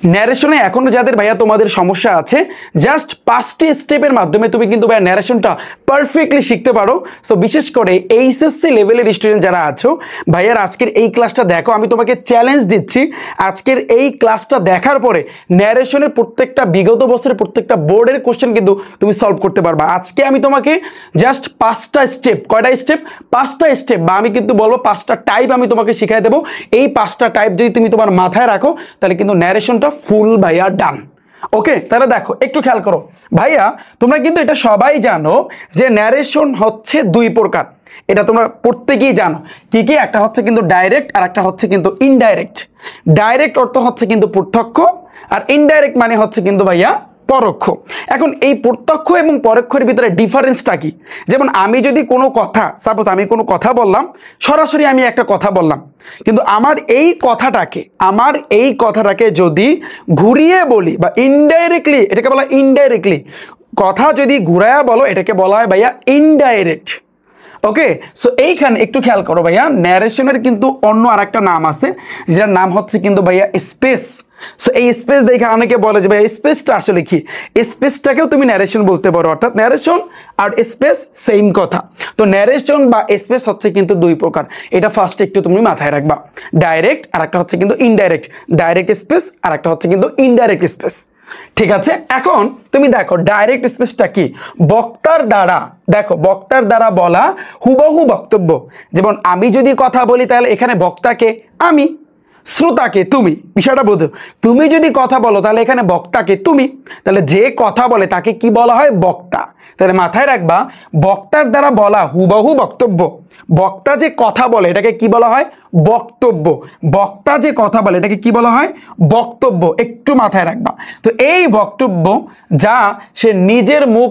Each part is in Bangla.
ন্যারেশনে এখনো যাদের ভাইয়া তোমাদের সমস্যা আছে, জাস্ট 5টি স্টেপের মাধ্যমে তুমি কিন্তু ভাইয়া ন্যারেশনটা পারফেক্টলি শিখতে পারো। সো বিশেষ করে এইচএসসি লেভেলের স্টুডেন্ট যারা আছো, ভাইয়ার আজকের এই ক্লাসটা দেখো, আমি তোমাকে চ্যালেঞ্জ দিচ্ছি আজকের এই ক্লাসটা দেখার পরে ন্যারেশনের প্রত্যেকটা বিগত বছরের প্রত্যেকটা বোর্ডের কোশ্চেন কিন্তু তুমি সলভ করতে পারবা। আজকে আমি তোমাকে জাস্ট 5টা স্টেপ, কয়টা স্টেপ? 5টা স্টেপ, বা আমি কিন্তু বলবো 5টা টাইপ আমি তোমাকে শিখাই দেবো। এই 5টা টাইপ যদি তুমি তোমার মাথায় রাখো তাহলে কিন্তু ন্যারেশনটা ফুল ভাইয়া ডান। ওকে, তাহলে দেখো একটু খেয়াল করো ভাইয়া, তোমরা কিন্তু এটা সবাই জানো যে ন্যারেশন হচ্ছে 2 প্রকার, এটা তোমরা প্রত্যেকেই জানো। কি কি? একটা হচ্ছে কিন্তু ডাইরেক্ট আর একটা হচ্ছে কিন্তু ইনডাইরেক্ট। ডাইরেক্ট অর্থ হচ্ছে কিন্তু প্রত্যক্ষ, আর ইনডাইরেক্ট মানে হচ্ছে কিন্তু ভাইয়া পরোক্ষ। এখন এই প্রত্যক্ষ এবং পরোক্ষের ভিতরে ডিফারেন্সটা কি? যেমন আমি যদি কোনো কথা, সাপোজ আমি কোনো কথা বললাম, সরাসরি আমি একটা কথা বললাম, কিন্তু আমার এই কথাটাকে যদি ঘুরিয়ে বলি বা ইনডাইরেক্টলি, এটাকে বলা ইনডাইরেক্টলি, কথা যদি ঘুরায়া বলো এটাকে বলা হয় ভাইয়া ইনডাইরেক্ট। ওকে, সো এইখানে একটু খেয়াল করো ভাইয়া, ন্যারেশনের কিন্তু অন্য আরেকটা নাম আছে, যেটার নাম হচ্ছে কিন্তু ভাইয়া স্পেস। সো এই স্পেস দেখে অনেকে বলে যে ভাই স্পেসটা আসলে কি? স্পেসটাকেও তুমি ন্যারেশন বলতে পারো, অর্থাৎ ন্যারেশন আর স্পেস সেম কথা। তো ন্যারেশন বা স্পেস হচ্ছে কিন্তু 2 প্রকার, এটা ফার্স্ট একটু তুমি মাথায় রাখবা। ডাইরেক্ট আর একটা হচ্ছে কিন্তু ইনডাইরেক্ট। ডাইরেক্ট স্পেস আর একটা হচ্ছে কিন্তু ইনডাইরেক্ট স্পেস। ঠিক আছে, এখন তুমি দেখো ডাইরেক্ট স্পেসটা কি? বক্তার দ্বারা, দেখো বক্তার দ্বারা বলা হুবহু বক্তব্য। যেমন আমি যদি কথা বলি তাহলে এখানে বক্তাকে আমি, শ্রোতাকে তুমি, বিষয়টা বোঝো। তুমি যদি কথা বলো তাহলে এখানে বক্তাকে তুমি, তাহলে যে কথা বলে তাকে কি বলা হয়? বক্তা। তাহলে মাথায় রাখবা, বক্তার দ্বারা বলা হুবহু বক্তব্য। বক্তা যে কথা বলে এটাকে কি বলা হয়? বক্তব্য। বক্তা যে কথা বলে এটাকে কি বলা হয়? বক্তব্য। একটু মাথায় রাখবা। তো এই বক্তব্য যা সে নিজের মুখ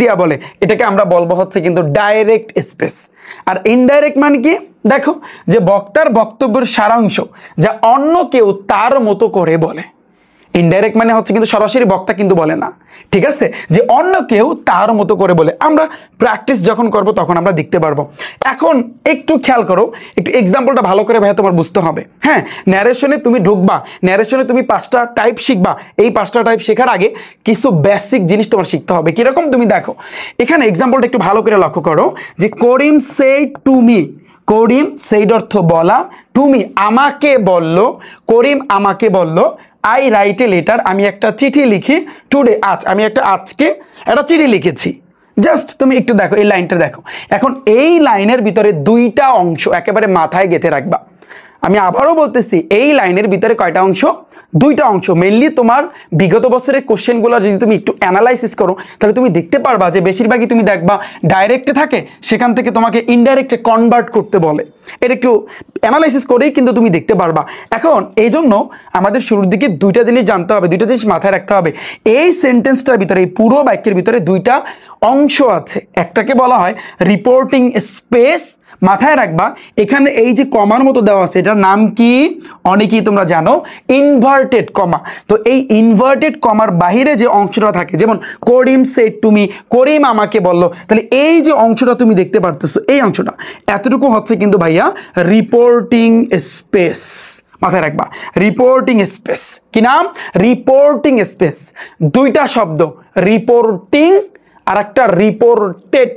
দিয়ে বলে, এটাকে আমরা বলবো হচ্ছে কিন্তু ডাইরেক্ট স্পেস। আর ইনডাইরেক্ট মানে কি? দেখো, যে বক্তার বক্তব্যের সারাংশ যা অন্য কেউ তার মতো করে বলে। ইনডাইরেক্ট মানে হচ্ছে কিন্তু সরাসরি বক্তা কিন্তু বলে না, ঠিক আছে, যে অন্য কেউ তার মতো করে বলে। আমরা প্র্যাকটিস যখন করব তখন আমরা দেখতে পারবো। এখন একটু খেয়াল করো, একটু এক্সাম্পলটা ভালো করে ভাইয়া তোমার বুঝতে হবে। হ্যাঁ, ন্যারেশনে তুমি ঢুকবা, ন্যারেশনে তুমি 5টা টাইপ শিখবা। এই 5টা টাইপ শেখার আগে কিছু বেসিক জিনিস তোমার শিখতে হবে। কিরকম? তুমি দেখো এখানে এক্সাম্পলটা একটু ভালো করে লক্ষ্য করো, যে Karim said to me. Karim said অর্থ বলা, টুমি আমাকে বলল, করিম আমাকে বলল, আই রাইট এ লেটার আমি একটা চিঠি লিখি, টুডে আজ আমি আজকে একটা চিঠি লিখেছি। জাস্ট তুমি একটু দেখো এই লাইনটা দেখো। এখন এই লাইনের ভিতরে 2টা অংশ একেবারে মাথায় গেঁথে রাখবা। আমি আবারও বলতেছি, এই লাইনের ভিতরে কয়টা অংশ? 2টা অংশ। মেইনলি তোমার বিগত বছরের কোশ্চেনগুলো যদি তুমি একটু অ্যানালাইসিস করো তাহলে তুমি দেখতে পারবা যে বেশিরভাগই তুমি দেখবা ডাইরেক্টে থাকে, সেখান থেকে তোমাকে ইনডাইরেক্টে কনভার্ট করতে বলে। এটা একটু অ্যানালাইসিস করেই কিন্তু তুমি দেখতে পারবা। এখন এই জন্য আমাদের শুরুর দিকে 2টা জিনিস জানতে হবে, 2টা জিনিস মাথায় রাখতে হবে। এই সেন্টেন্সটার ভিতরে, এই পুরো বাক্যের ভিতরে 2টা অংশ আছে। একটাকে বলা হয় রিপোর্টিং স্পেস। মাথায় রাখবা, এখানে এই যে কমার মতো দেওয়া আছে এটার নাম কি? অনেকেই তোমরা জানো, ইনভার্টেড কমা। তো এই ইনভার্টেড কমার বাহিরে যে অংশটা থাকে, যেমন করিম সেড টু মি, করিম আমাকে বলল, তাহলে এই যে অংশটা তুমি দেখতে পারতেছো, এই অংশটা এতটুকু হচ্ছে কিন্তু ভাইয়া রিপোর্টিং স্পেস। মাথায় রাখবা, রিপোর্টিং স্পেস। কি নাম? Reporting space. 2টা শব্দ, রিপোর্টিং আর একটা রিপোর্টেড।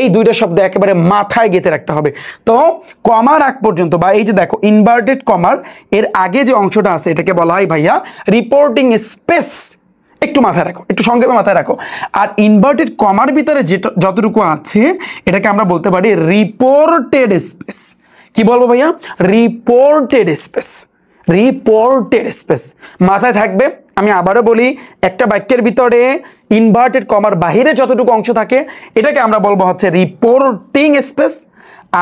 এই 2টা শব্দ একেবারে মাথায় গেঁথে রাখতে হবে। তো কমার আগ পর্যন্ত, বা এই যে দেখো ইনভার্টেড কমার এর আগে যে অংশটা আছে এটাকে বলা হয় ভাইয়া রিপোর্টিং স্পেস। একটু মাথায় রাখো, একটু সংক্ষেপে মাথায় রাখো। আর ইনভার্টেড কমার ভিতরে যতটুকু আছে এটাকে আমরা বলতে পারি রিপোর্টেড স্পেস। কি বলবো ভাইয়া? Reported space. রিপোর্টেড স্পেস মাথায় থাকবে। আমি আবারও বলি, একটা বাক্যের ভিতরে ইনভার্টেড কমার বাহিরে যতটুকু অংশ থাকে এটাকে আমরা বলবো হচ্ছে রিপোর্টিং স্পেস,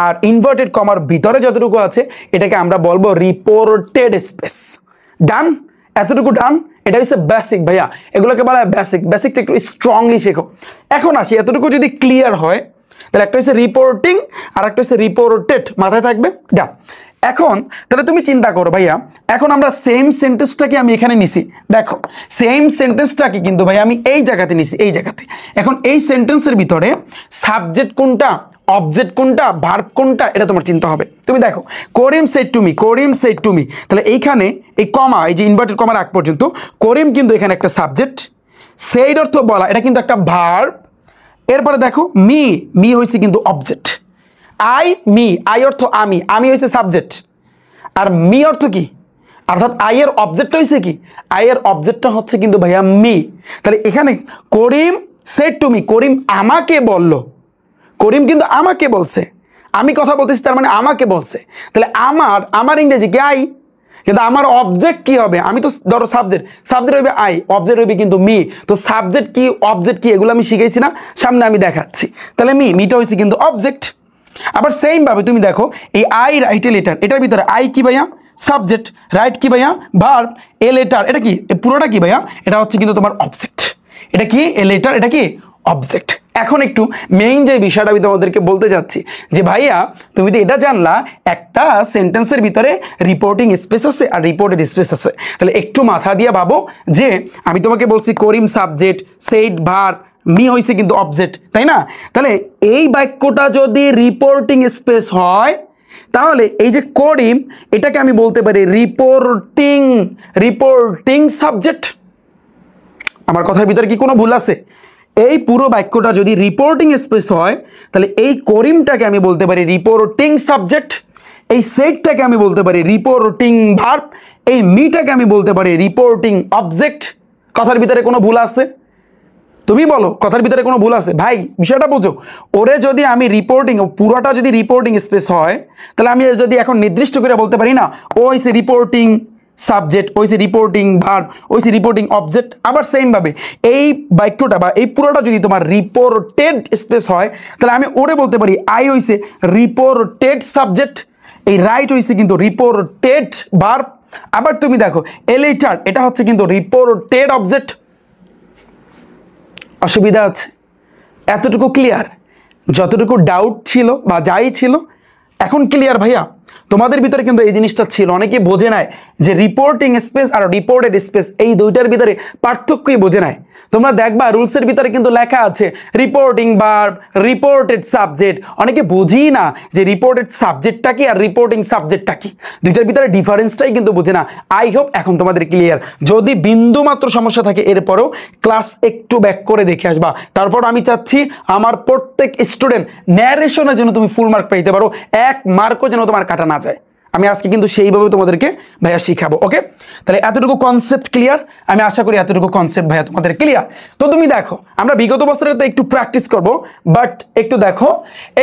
আর ইনভার্টেড কমার ভিতরে যতটুকু আছে এটাকে আমরা বলবো রিপোর্টেড স্পেস। ডান? এতটুকু ডান? এটা হচ্ছে বেসিক ভাইয়া, এগুলোকে বলা হয় বেসিক। বেসিকটা একটু স্ট্রংলি শেখো। এখন আসি, এতটুকু যদি ক্লিয়ার হয় তাহলে একটা হচ্ছে রিপোর্টিং আর একটা হচ্ছে রিপোর্টেড, মাথায় থাকবে। ডান। এখন তাহলে তুমি চিন্তা করো ভাইয়া, এখন আমরা সেম সেন্টেন্সটাকে আমি এখানে নিছি, দেখো সেম সেন্টেন্সটাকে কিন্তু ভাই আমি এই জায়গাতে নিছি, এই জায়গাতে। এখন এই সেন্টেন্সের ভিতরে সাবজেক্ট কোনটা? অবজেক্ট কোনটা ভার্ব কোনটা এটা তোমার চিন্তা হবে। তুমি দেখো Karim said to me, Karim said to me, তাহলে এইখানে এই কমা, এই যে ইনভার্টেড কমার আগ পর্যন্ত করিম কিন্তু এখানে একটা সাবজেক্ট, সেইড অর্থ বলা, এটা কিন্তু একটা ভার্ব। এরপরে দেখো মি, মি হয়েছে কিন্তু অবজেক্ট। আই মি, আই অর্থ আমি, আমি হয়েছে সাবজেক্ট। আর মি অর্থ কি, অর্থাৎ আই এর অবজেক্টটা হয়েছে কি, আই এর অবজেক্টটা হচ্ছে কিন্তু ভাইয়া মি। তাহলে এখানে করিম সেড টু মি, করিম আমাকে বলল, করিম কিন্তু আমাকে বলছে, আমি কথা বলতেছি তার মানে আমাকে বলছে। তাহলে আমার, আমার ইংরেজি কি আই, কিন্তু আমার অবজেক্ট কি হবে, আমি তো ধরো সাবজেক্ট, সাবজেক্ট হইবে আই, অবজেক্ট হইবে কিন্তু মি। তো সাবজেক্ট কি অবজেক্ট কি এগুলো আমি শিখেছি না, সামনে আমি দেখাচ্ছি। তাহলে মি, মিটা হয়েছে কিন্তু অবজেক্ট। আবার সেম ভাবে তুমি দেখো এই আই রাইট এ লেটার, এটার ভিতরে আই কি ভাইয়া সাবজেক্ট, রাইট কি ভাইয়া ভার্ব, এ লেটার এটা কি পুরোটা কি ভাইয়া, এটা হচ্ছে কিন্তু তোমার অবজেক্ট। এটা কি এ লেটার, এটা কি অবজেক্ট। এখন একটু মেইন যে বিষয়টা আমি তোমাদেরকে বলতে যাচ্ছি যে ভাইয়া তুমি তো এটা জানলা একটা সেন্টেন্সের ভিতরে রিপোর্টিং স্পেস আছে আর রিপোর্টেড স্পেস আছে, তাহলে একটু মাথা দিয়ে ভাবো যে আমি তোমাকে বলছি করিম সাবজেক্ট, সেইড ভার্ব, মি হয়েছে কিন্তু অবজেক্ট, তাই না? তাহলে এই বাক্যটা যদি রিপোর্টিং স্পেস হয় তাহলে এই যে করিম এটাকে আমি বলতে পারি রিপোর্টিং, রিপোর্টিং সাবজেক্ট। আমার কথার ভিতরে কি কোনো ভুল আছে? এই পুরো বাক্যটা যদি রিপোর্টিং স্পেস হয় তাহলে এই করিমটাকে আমি বলতে পারি রিপোর্টিং সাবজেক্ট, এই সেটটাকে আমি বলতে পারি রিপোর্টিং ভার্ব, এই মিটাকে আমি বলতে পারি রিপোর্টিং অবজেক্ট। কথার ভিতরে কোনো ভুল আছে? তুমি বলো কথার ভিতরে কোনো ভুল আছে? ভাই বিষয়টা বোঝো, ওরে যদি আমি রিপোর্টিং, পুরোটা যদি রিপোর্টিং স্পেস হয় তাহলে আমি যদি এখন নির্দিষ্ট করে বলতে পারি না ও হইছে রিপোর্টিং সাবজেক্ট, ওইসে রিপোর্টিং ভার্ব, ওইসে রিপোর্টিং অবজেক্ট। আবার সেম ভাবে এই বাক্যটা বা এই পুরোটা যদি তোমার রিপোর্টেড স্পেস হয় তাহলে আমি ওরে বলতে পারি আই হইছে রিপোর্টেড সাবজেক্ট, এই রাইট হইছে কিন্তু রিপোর্টেড ভার্ব। আবার তুমি দেখো এ লেটার, এটা হচ্ছে কিন্তু রিপোর্টেড অবজেক্ট। অসুবিধা আছে? এতটুকু ক্লিয়ার? যতটুকু ডাউট ছিল বা যাই ছিল এখন ক্লিয়ার ভাইয়া? তোমাদের ভিতরে কিন্তু এই জিনিসটা ছিল, অনেকে বোঝে নাই যে রিপোর্টিং স্পেস আর রিপোর্টেড স্পেস এই দুইটার ভিতরে পার্থক্যই বোঝে নাই। তোমরা দেখবা রুলসের ভিতরে কিন্তু লেখা আছে রিপোর্টিং ভার্ব, রিপোর্টেড সাবজেক্ট। অনেকে বুঝি না যে রিপোর্টেড সাবজেক্টটা কি আর রিপোর্টিং সাবজেক্টটা কি, দুইটার ভিতরে ডিফারেন্সটাই কিন্তু বুঝে না। আই হোপ এখন তোমাদের ক্লিয়ার। যদি বিন্দু মাত্র সমস্যা থাকে এরপরও ক্লাস একটু ব্যাক করে দেখে আসবা। তারপর আমি চাচ্ছি আমার প্রত্যেক স্টুডেন্ট ন্যারেশনের জন্য তুমি ফুল মার্ক পাইতে পারো, এক মার্কও যেন তোমার কাটা না যায়। আমি আজকে কিন্তু সেইভাবে তোমাদেরকে ভাইয়া শিখাবো। ওকে, তাহলে এতটুকু কনসেপ্ট ক্লিয়ার? আমি আশা করি এতটুকু কনসেপ্ট ভাইয়া তোমাদের ক্লিয়ার। তো তুমি দেখো আমরা বিগত বছরে তো একটু প্র্যাকটিস করব, বাট একটু দেখো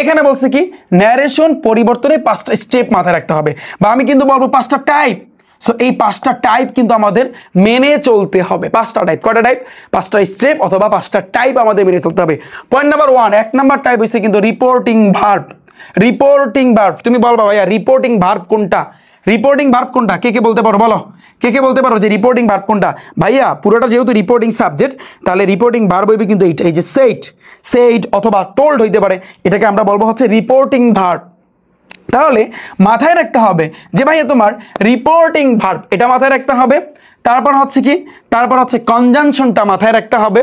এখানে বলছে কি ন্যারেশন পরিবর্তনে 5টা স্টেপ মাথায় রাখতে হবে, বা আমি কিন্তু বলবো 5টা টাইপ। সো এই 5টা টাইপ কিন্তু আমাদের মেনে চলতে হবে। 5টা টাইপ, কয়টা টাইপ? 5টা স্টেপ অথবা 5টা টাইপ আমাদের মেনে চলতে হবে। পয়েন্ট নাম্বার 1, 1 নাম্বার টাইপ হচ্ছে কিন্তু রিপোর্টিং ভার্ব। রিপোর্টিং ভার্ব, তুমি বলবা ভাইয়া রিপোর্টিং ভার্ব কোনটা? রিপোর্টিং ভার্ব কোনটা? কে কে বলতে পারো? বলো, কে কে বলতে পারো যে রিপোর্টিং ভার্ব কোনটা? ভাইয়া পুরোটা যেহেতু রিপোর্টিং সাবজেক্ট তাহলে রিপোর্টিং ভার্ব হইবে কিন্তু এইটা, এই যে সেইড, সেইড অথবা টোল্ড হইতে পারে, এটাকে আমরা বলবো হচ্ছে রিপোর্টিং ভার্ব। তাহলে মাথায় রাখতে হবে যে ভাইয়া তোমার রিপোর্টিং ভার্ব এটা মাথায় রাখতে হবে। তারপর হচ্ছে কি, তারপর হচ্ছে কনজাংশনটা মাথায় রাখতে হবে।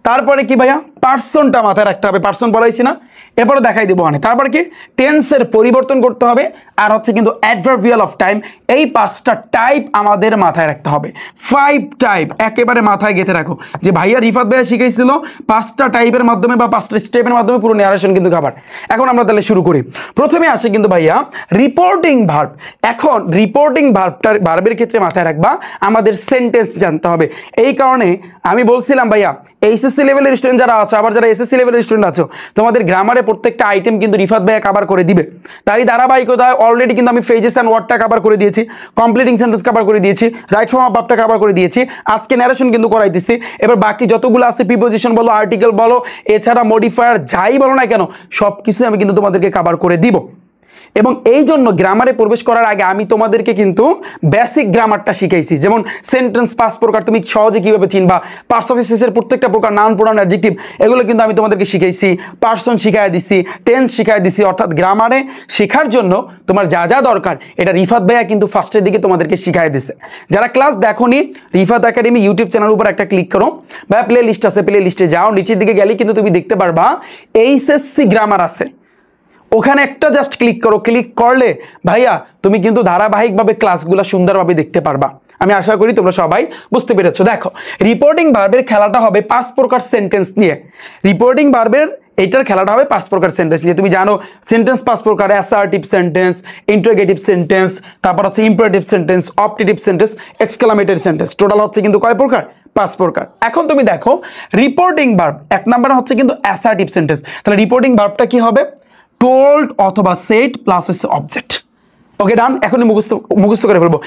তারপরে কি ভাইয়া পার্সনটা মাথায় রাখতে হবে, পার্সন বলাইছি না, এরপরে দেখাই দেবো অনেক। তারপর কি টেন্সের পরিবর্তন করতে হবে, আর হচ্ছে কিন্তু অ্যাডভার্বিয়াল অফ টাইম। এই 5টা টাইপ আমাদের মাথায় রাখতে হবে। 5 টাইপ একেবারে মাথায় গেঁথে রাখো যে ভাইয়া রিফাত ভাইয়া শিখাইছিল 5টা টাইপের মাধ্যমে বা 5টা স্টেপের মাধ্যমে পুরো ন্যারেশন কিন্তু কভার। এখন আমরা তাহলে শুরু করি। প্রথমে আসে কিন্তু ভাইয়া রিপোর্টিং ভার্ব। এখন রিপোর্টিং ভার্বটার ভার্বের ক্ষেত্রে মাথায় রাখবা আমাদের সেন্টেন্স জানতে হবে। এই কারণে আমি বলছিলাম ভাইয়া এইচএসসি লেভেলের স্টুডেন্ট যারা আছো, আবার যারা এসএসসি লেভেলের স্টুডেন্ট আছো, তোমাদের গ্রামারে প্রত্যেকটা আইটেম কিন্তু রিফাত ভাইয়া কভার করে দিবে। তারই ধারাবাহিকতায় অলরেডি কিন্তু আমি ফ্রেজেস অ্যান্ড ওয়ার্ডটা কভার করে দিয়েছি, কমপ্লিটিং সেন্টেন্স কভার করে দিয়েছি, রাইট ফর্ম অফ ভার্বটা কভার করে দিয়েছি, আজকে ন্যারেশন কিন্তু করাইতেছি। এবার বাকি যতগুলো আছে প্রিপোজিশন বলো, আর্টিকেল বলো, এছাড়া মডিফায়ার যাই বলো না কেন সব কিছুই আমি কিন্তু তোমাদেরকে কভার করে দিব। এবং এই জন্য গ্রামারে প্রবেশ করার আগে আমি তোমাদেরকে কিন্তু বেসিক গ্রামারটা শিখাইছি, যেমন সেন্টেন্স 5 প্রকার তুমি সহজে কিভাবে চিনবা, পার্টস অফ স্পিচের প্রত্যেকটা প্রকার, নাউন, প্রোনাউন, অ্যাডজেক্টিভ, এগুলো কিন্তু আমি তোমাদেরকে শিখাইছি। পার্সন শিখাই দিছি, টেন্স শিখাই দিছি। অর্থাৎ গ্রামারে শেখার জন্য তোমার যা যা দরকার এটা রিফাত ভাইয়া কিন্তু ফার্স্টের দিকে তোমাদেরকে শিখাই দিছে। যারা ক্লাস দেখোনি রিফাত একাডেমি ইউটিউব চ্যানেলের উপর একটা ক্লিক করো, বা প্লে লিস্ট আছে, প্লে লিস্টে যাও, নিচের দিকে গেলে কিন্তু তুমি দেখতে পারবা এইচএসসি গ্রামার আছে। ওখানে একটা জাস্ট ক্লিক করো, ক্লিক করলে ভাইয়া তুমি কিন্তু ধারাবাহিকভাবে ক্লাসগুলো সুন্দরভাবে দেখতে পারবা। আমি আশা করি তোমরা সবাই বুঝতে পেরেছো। দেখো রিপোর্টিং ভার্বের খেলাটা হবে 5 প্রকার সেন্টেন্স নিয়ে। রিপোর্টিং ভার্বের এটার খেলাটা হবে 5 প্রকার সেন্টেন্স নিয়ে। তুমি জানো সেন্টেন্স 5 প্রকার, অ্যাসার্টিভ সেন্টেন্স, ইন্টারোগেটিভ সেন্টেন্স, তারপর হচ্ছে imperative sentence, optative sentence, exclamatory sentence. Total হচ্ছে কিন্তু কয় প্রকার? 5 প্রকার। এখন তুমি দেখো রিপোর্টিং ভার্ব 1 নম্বরে হচ্ছে কিন্তু অ্যাসার্টিভ সেন্টেন্স। তাহলে রিপোর্টিং ভার্বটা কি হবে? টোল্ড অথবা সেড প্লাস হচ্ছে অবজেক্ট। ওকে ডান। এখনই মুখস্থ করে ফেলবো,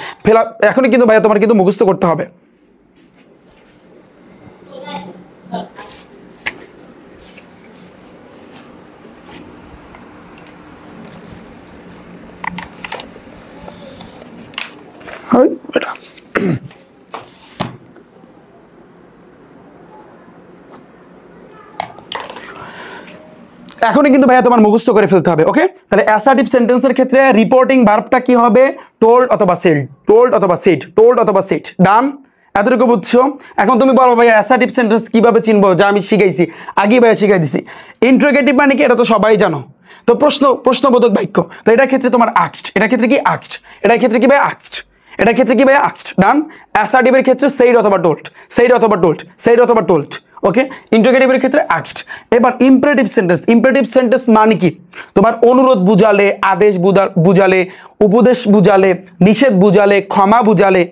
এখনই কিন্তু ভাইয়া তোমার কিন্তু মুখস্থ করতে হবে। এখনই কিন্তু ভাইয়া তোমার মুখস্থ করে ফেলতে হবে। ওকে, তাহলে অ্যাসার্টিভ সেন্টেন্সের ক্ষেত্রে রিপোর্টিং ভার্বটা কি হবে? টোল্ড অথবা সেড, টোল্ড অথবা সেড, টোল্ড অথবা সেড। ডান, এতটুকু বুঝছো? এখন তুমি বলো ভাইয়া অ্যাসার্টিভ সেন্টেন্স কিভাবে চিনবো? যা আমি শিখাইছি, আগেই ভাইয়া শিখাই দিছি। ইন্টারোগেটিভ মানে কি? এটা তো সবাই জানো। তো প্রশ্নবোধক বাক্য, তো এটার ক্ষেত্রে তোমার আস্কড, এটার ক্ষেত্রে কি আস্কড, এটার ক্ষেত্রে কি ভাইয়া আস্কড, এটার ক্ষেত্রে কি ভাইয়া আস্কড। ডান। অ্যাসার্টিভের ক্ষেত্রে সেইড অথবা টোল্ড, সেইড অথবা টোল্ড, সেইড অথবা টোল্ড। ওকে, ইন্টারোগেটিভের ক্ষেত্রে আস্কড। এবার ইম্পারেটিভ সেন্টেন্স, ইম্পারেটিভ সেন্টেন্স মানে কি? তোমার অনুরোধ বুঝালে, আদেশ বুঝালে, উপদেশ বুঝালে, নিষেধ বুঝালে, ক্ষমা বুঝালে।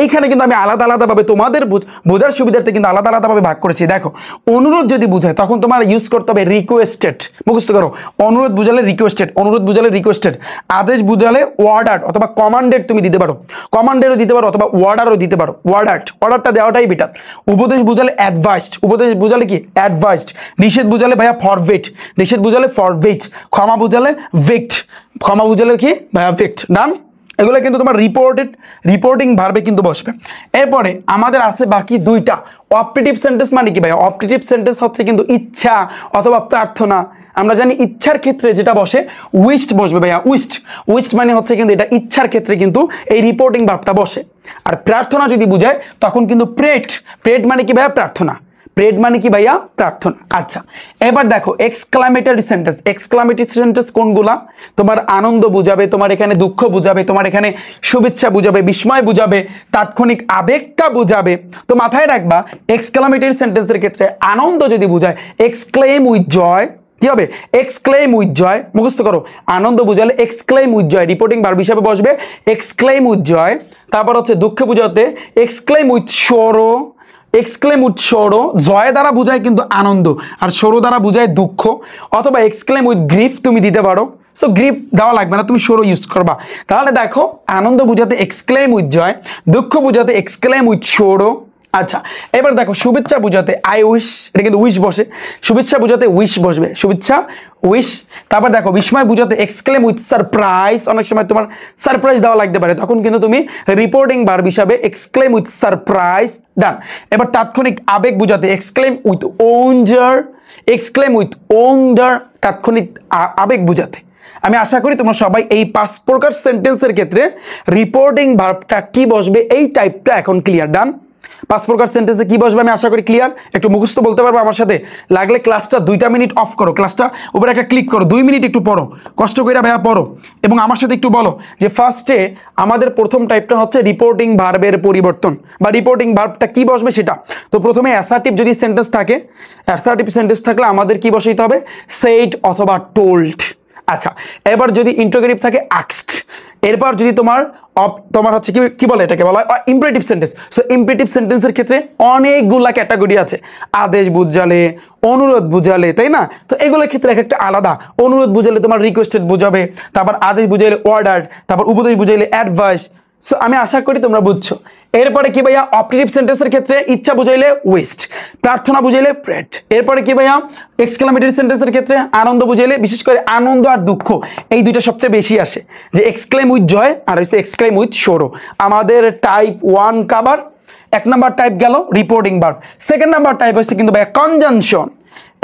এইখানে কিন্তু আমি আলাদা আলাদাভাবে তোমাদের বোঝার সুবিধার্থে কিন্তু আলাদা আলাদাভাবে ভাগ করেছি। দেখো অনুরোধ যদি বুঝায় তখন তোমার ইউজ করতে হবে রিকোয়েস্টেড। মুখস্থ করো, অনুরোধ বুঝালে রিকোয়েস্টেড, অনুরোধ বুঝালে রিকোয়েস্টেড। আদেশ বুঝালে ওয়ার্ডার অথবা কমান্ডেড তুমি দিতে পারো, কমান্ডেডও দিতে পারো অথবা ওয়ার্ডারও দিতে পারো, অর্ডারটা দেওয়াটাই বেটার। উপদেশ বুঝালে অ্যাডভাইসড, উপদেশ বুঝালে কি? অ্যাডভাইসড। নিষেধ বুঝালে ভাইয়া ফরভেট, নিষেধ বুঝালে ফরভেট। ক্ষমা বুঝালে ভেক্ট, ক্ষমা বুঝালে কি ভাইয়া ভেক্ট। ডান। এগুলো কিন্তু তোমার রিপোর্টিং ভার্বে কিন্তু বসবে। এরপরে আমাদের আছে বাকি দুইটা। অপটেটিভ সেন্টেন্স মানে কি ভাই? অপটেটিভ সেন্টেন্স হচ্ছে কিন্তু ইচ্ছা অথবা প্রার্থনা। আমরা জানি ইচ্ছার ক্ষেত্রে যেটা বসে উইশড বসবে ভাইয়া, উইশড। উইশড মানে হচ্ছে কিন্তু এটা ইচ্ছার ক্ষেত্রে কিন্তু এই রিপোর্টিং ভার্বটা বসে। আর প্রার্থনা যদি বুঝায় তখন কিন্তু প্রেড, প্রেড মানে কি ভাইয়া? প্রার্থনা। প্রেড মানে কি ভাইয়া? প্রার্থনা। আচ্ছা, এবার দেখো এক্সক্লামেটরি সেন্টেন্স। এক্সক্লামেটরি সেন্টেন্স কোনগুলা? তোমার আনন্দ বুঝাবে, তোমার এখানে দুঃখ বুঝাবে, তোমার এখানে শুভেচ্ছা বুঝাবে, বিস্ময় বুঝাবে, তাৎক্ষণিক আবেগটা বুঝাবে। তো মাথায় রাখবা এক্সক্লামেটরি সেন্টেন্সের ক্ষেত্রে আনন্দ যদি বুঝায় এক্সক্লেম উইথ জয়, কি হবে? Exclaim with joy. মুখস্থ করো, আনন্দ বুঝালে exclaim with joy, reporting verb হিসাবে বসবে এক্সক্লেম উইথ জয়। তারপর হচ্ছে দুঃখ বুঝাতে exclaim with sorrow, exclaim with sorrow. Joy দ্বারা বুঝায় কিন্তু আনন্দ আর সরো দ্বারা বুঝায় দুঃখ। অথবা এক্সক্লেম উইথ গ্রিফ তুমি দিতে পারো। সো গ্রিফ দেওয়া লাগবে না, তুমি সরো ইউজ করবা। তাহলে দেখো আনন্দ বুঝাতে এক্সক্লেম উইথ জয়, দুঃখ বুঝাতে এক্সক্লেম উইথ সরো। আচ্ছা, এবার দেখো শুভেচ্ছা বুঝাতে আই উইশ, এটা কিন্তু উইশ বসে। শুভেচ্ছা বুঝাতে উইশ বসবে, শুভেচ্ছা উইশ। তারপর দেখো বিস্ময় বুঝাতে এক্সক্লেম উইথ সারপ্রাইজ। অনেক সময় তোমার সারপ্রাইজ দেওয়া লাগতে পারে, তখন কিন্তু তুমি রিপোর্টিং ভার্ব হিসাবে এক্সক্লেম উইথ সারপ্রাইজ। ডান। এবার তাৎক্ষণিক আবেগ বুঝাতে exclaim with wonder, exclaim with wonder, তাৎক্ষণিক আবেগ বুঝাতে। আমি আশা করি তোমরা সবাই এই 5 প্রকার সেন্টেন্সের ক্ষেত্রে রিপোর্টিং ভার্বটা কি বসবে এই টাইপটা এখন ক্লিয়ার। ডান। 5 প্রকার সেন্টেন্সে কি বসবে আমি আশা করি ক্লিয়ার। একটু মুখস্থ বলতে পারবো আমার সাথে? লাগলে ক্লাসটা 2টা মিনিট অফ করো, ক্লাসটা উপরে একটা ক্লিক করো, 2 মিনিট একটু পড়ো, কষ্ট করে ভাইয়া পড়ো এবং আমার সাথে একটু বলো যে ফার্স্টে আমাদের প্রথম টাইপটা হচ্ছে রিপোর্টিং ভার্বের পরিবর্তন বা রিপোর্টিং ভার্বটা কি বসবে সেটা। তো প্রথমে অ্যাসার্টিভ যদি সেন্টেন্স থাকে, অ্যাসার্টিভ সেন্টেন্স থাকলে আমাদের কি বসাইতে হবে? সেইড অথবা টোল্ড। আচ্ছা, এবার যদি ইন্টারোগেটিভ থাকে আস্কড। এরপর যদি তোমার হচ্ছে কি বলে, এটাকে বলা হয় ইম্পারেটিভ সেন্টেন্স। সো ইম্পারেটিভ সেন্টেন্সের ক্ষেত্রে অনেকগুলা ক্যাটাগরি আছে। আদেশ বুঝালে, অনুরোধ বুঝালে, তাই না? তো এগুলোর ক্ষেত্রে এক একটা আলাদা। অনুরোধ বুঝালে তোমার রিকোয়েস্টেড বুঝাবে, তারপর আদেশ বুঝাইলে অর্ডার, তারপর উপদেশ বুঝাইলে অ্যাডভাইস। সো আমি আশা করি তোমরা বুঝছো। এরপরে কি ভাইয়া? অপটেটিভ সেন্টেন্সের ক্ষেত্রে ইচ্ছা বুঝাইলে ওয়েস্ট, প্রার্থনা বুঝাইলে প্রেড। এরপরে কি ভাইয়া? এক্সক্লামেটরি সেন্টেন্সের ক্ষেত্রে আনন্দ বুঝাইলে, বিশেষ করে আনন্দ আর দুঃখ এই দুইটা সবচেয়ে বেশি আসে, যে এক্সক্লেম উইথ জয় আর হচ্ছে এক্সক্লেম উইথ সরো। আমাদের টাইপ 1 কাভার। 1 নাম্বার টাইপ গেল reporting verb. 2nd number type হচ্ছে কিন্তু ভাইয়া কনজাংশন।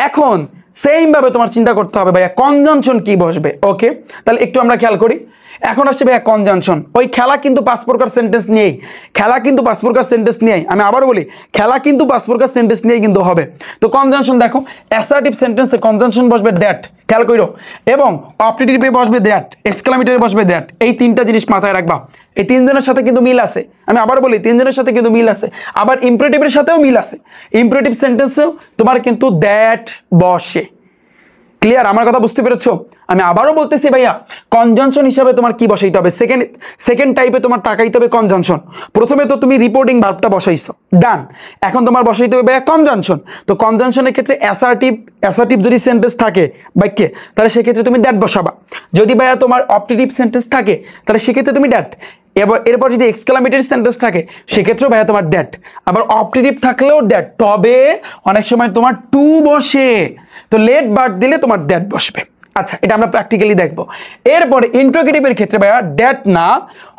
এখন সেম ভাবে তোমার চিন্তা করতে হবে ভাইয়া কনজাংশন কি বসবে। ওকে, তাহলে একটু আমরা খেয়াল করি। এখন আসছে ভাইয়া কনজাংশন। ওই খেলা কিন্তু 5 প্রকার সেন্টেন্স নিয়েই, খেলা কিন্তু 5 প্রকার সেন্টেন্স নিয়েই, আমি আবার বলি খেলা কিন্তু 5 প্রকার সেন্টেন্স নিয়েই কিন্তু হবে। তো কনজাংশন দেখো, অ্যাসার্টিভ সেন্টেন্সে কনজাংশন বসবে দ্যাট, খেয়াল করো, এবং অপটেটিভে বসবে দ্যাট, এক্সক্লামেটরে বসবে দ্যাট। এই তিনটা জিনিস মাথায় রাখবা। এই তিনজনের সাথে কিন্তু মিল আছে, আমি আবার বলি তিনজনের সাথে কিন্তু মিল আছে। আবার ইম্পারেটিভের সাথেও মিল আছে, ইম্পারেটিভ সেন্টেন্সেও তোমার কিন্তু দ্যাট বসে। ক্লিয়ার, আমার কথা বুঝতে পেরেছো? আমি আবারও বলতেছি ভাইয়া, কনজাংশন হিসাবে তোমার কি বসাইতে হবে, সেকেন্ড টাইপে তোমার তাকাইতে হবে কনজাংশন। প্রথমে তো তুমি রিপোর্টিং ভার্বটা বসাইছো, ডান। এখন তোমার বসাইতে হবে ভাইয়া কনজাংশন। তো কনজাংশনের ক্ষেত্রে অ্যাসার্টিভ যদি সেন্টেন্স থাকে বাক্যে, তাহলে সেক্ষেত্রে তুমি দ্যাট বসাবা। যদি ভাইয়া তোমার অপটেটিভ সেন্টেন্স থাকে, তাহলে সেক্ষেত্রে তুমি দ্যাট। এরপর যদি এক্সক্লামেটরি সেন্টেন্স থাকে, সেক্ষেত্রেও ভাইয়া তোমার দ্যাট। আবার অপটেটিভ থাকলেও দ্যাট, তবে অনেক সময় তোমার টু বসে, তো লেট বার্ড দিলে তোমার দ্যাট বসবে। আচ্ছা, এটা আমরা প্র্যাকটিক্যালি দেখবো। এরপরে ইন্টারোগেটিভের ক্ষেত্রে ভাইয়া দ্যাট না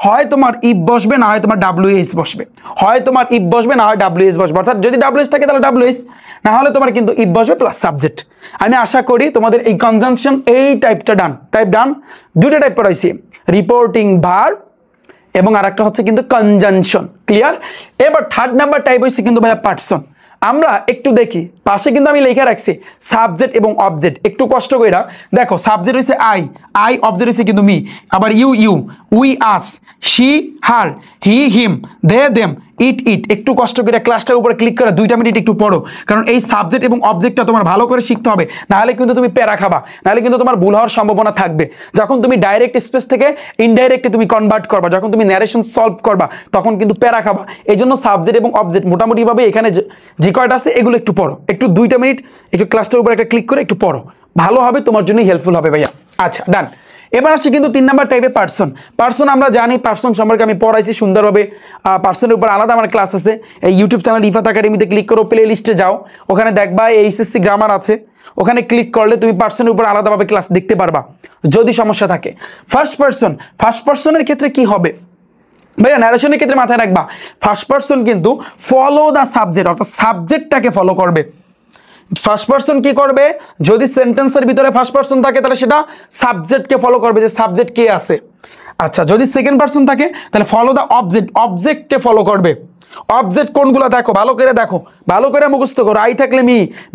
হয় তোমার ইফ বসবে, না হয় তোমার ডাব্লিউএস বসবে। হয় তোমার ইফ বসবে, না হয় ডাব্লিউএস বসবে। অর্থাৎ যদি ডাব্লিউএস থাকে তাহলে ডাব্লিউএস, না হলে তোমার কিন্তু ইফ বসবে প্লাস সাবজেক্ট। আমি আশা করি তোমাদের এই কনজাংশন এই টাইপটা ডান। দুটো টাইপ পড়াইছি, রিপোর্টিং ভার্ব এবং আরেকটা হচ্ছে কিন্তু কনজাংশন। ক্লিয়ার? এবার থার্ড নাম্বার টাইপ হচ্ছে কিন্তু ভাইয়া পার্সন। আমরা একটু দেখি, পাশে কিন্তু আমি লেখা রাখছি সাবজেক্ট এবং অবজেক্ট। একটু কষ্ট করে দেখো, সাবজেক্ট হচ্ছে আই, অবজেক্ট হচ্ছে কিন্তু মি। আবার you, we us, she her, he him, they them, it. একটু কষ্ট করে ক্লাসটার উপরে ক্লিক করে 2 মিনিট একটু পড়ো, কারণ এই সাবজেক্ট এবং অবজেক্টটা তোমার ভালো করে শিখতে হবে, নাহলে কিন্তু তুমি প্যারা খাবা, নাহলে কিন্তু তোমার ভুল হওয়ার সম্ভাবনা থাকবে। যখন তুমি ডাইরেক্ট স্পেস থেকে ইনডাইরেক্টে তুমি কনভার্ট করবা, যখন তুমি ন্যারেশন সলভ করবা, তখন কিন্তু প্যারা খাবা। এই জন্য সাবজেক্ট এবং অবজেক্ট মোটামুটিভাবে এখানে যে কয়টা আছে এগুলো একটু পড়ো, একটু 2 মিনিট একটু ক্লাসটার উপরে একটা ক্লিক করে একটু পড়ো, ভালো হবে, তোমার জন্য হেল্পফুল হবে ভাইয়া। আচ্ছা, ডান। এবার আসছে কিন্তু 3 নাম্বার টাইপে পার্সন। আমরা জানি পার্সন সম্পর্কে আমি পড়াইছি সুন্দরভাবে। পার্সনের উপর আলাদা আমার ক্লাস আছে, এই ইউটিউব চ্যানেল ইফাত একাডেমিতে ক্লিক করো, প্লে লিস্টে যাও, ওখানে দেখবা এইচএসসি গ্রামার আছে, ওখানে ক্লিক করলে তুমি পার্সনের উপর আলাদাভাবে ক্লাস দেখতে পারবা যদি সমস্যা থাকে। ফার্স্ট পার্সনের ক্ষেত্রে কি হবে ভাইয়া? ন্যারেশনের ক্ষেত্রে মাথায় রাখবা, ফার্স্ট পার্সন কিন্তু ফলো দ্য সাবজেক্ট, অর্থাৎ সাবজেক্টটাকে ফলো করবে। ফার্স্ট পার্সন কি করবে? যদি সেন্টেন্সের ভিতরে ফার্স্ট পার্সন থাকে, তাহলে সেটা সাবজেক্টকে ফলো করবে, যে সাবজেক্ট কে আছে। আচ্ছা, যদি সেকেন্ড পার্সন থাকে, তাহলে ফলো দ্য অবজেক্টকে ফলো করবে। অবজেক্ট কোনগুলো দেখো, ভালো করে মুখস্থ করো। আই থাকলে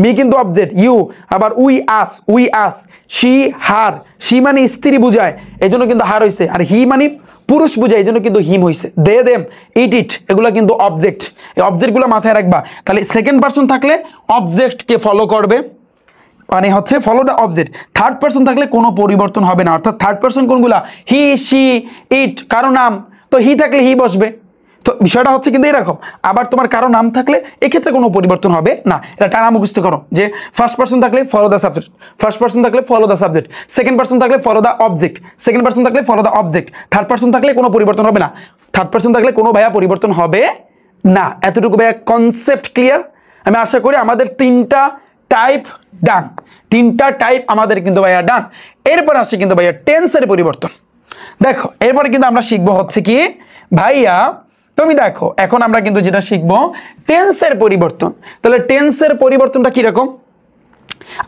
মি কিন্তু অবজেক্ট, ইউ, আবার we us, she her, she মানে স্ত্রী বুঝায়, এই জন্য কিন্তু হার হয়েছে, আর হি মানে পুরুষ বুঝায়, এই জন্য কিন্তু হিম হয়েছে। দে দেম, ইট, এগুলো কিন্তু অবজেক্ট। এই অবজেক্টগুলো মাথায় রাখবা। তাহলে সেকেন্ড পার্সন থাকলে অবজেক্টকে ফলো করবে, মানে হচ্ছে follow the object. Third person থাকলে কোনো পরিবর্তন হবে না, অর্থাৎ থার্ড পার্সন কোনগুলা? হি, শি, ইট, কারো নাম, তো হি থাকলে হি বসবে। তো বিষয়টা হচ্ছে কিন্তু এরকম। আবার তোমার কারো নাম থাকলে এক্ষেত্রে কোনো পরিবর্তন হবে না, এটা টানা মুখস্থ করো, যে ফার্স্ট পার্সন থাকলে follow the subject, second person থাকলে follow the object, third person থাকলে কোনো পরিবর্তন হবে না, থার্ড পার্সন থাকলে কোনো ভাইয়া পরিবর্তন হবে না। এতটুকু ভাইয়া কনসেপ্ট ক্লিয়ার? আমি আশা করি আমাদের 3টা টাইপ ডান, 3টা টাইপ আমাদের কিন্তু ভাইয়া ডান। এরপর আসছে কিন্তু ভাইয়া টেন্সের পরিবর্তন। দেখো, এরপরে কিন্তু আমরা শিখবো হচ্ছে কি ভাইয়া, তুমি দেখো এখন আমরা কিন্তু যেটা শিখবো টেন্সের পরিবর্তন। তাহলে টেন্সের পরিবর্তনটা কিরকম?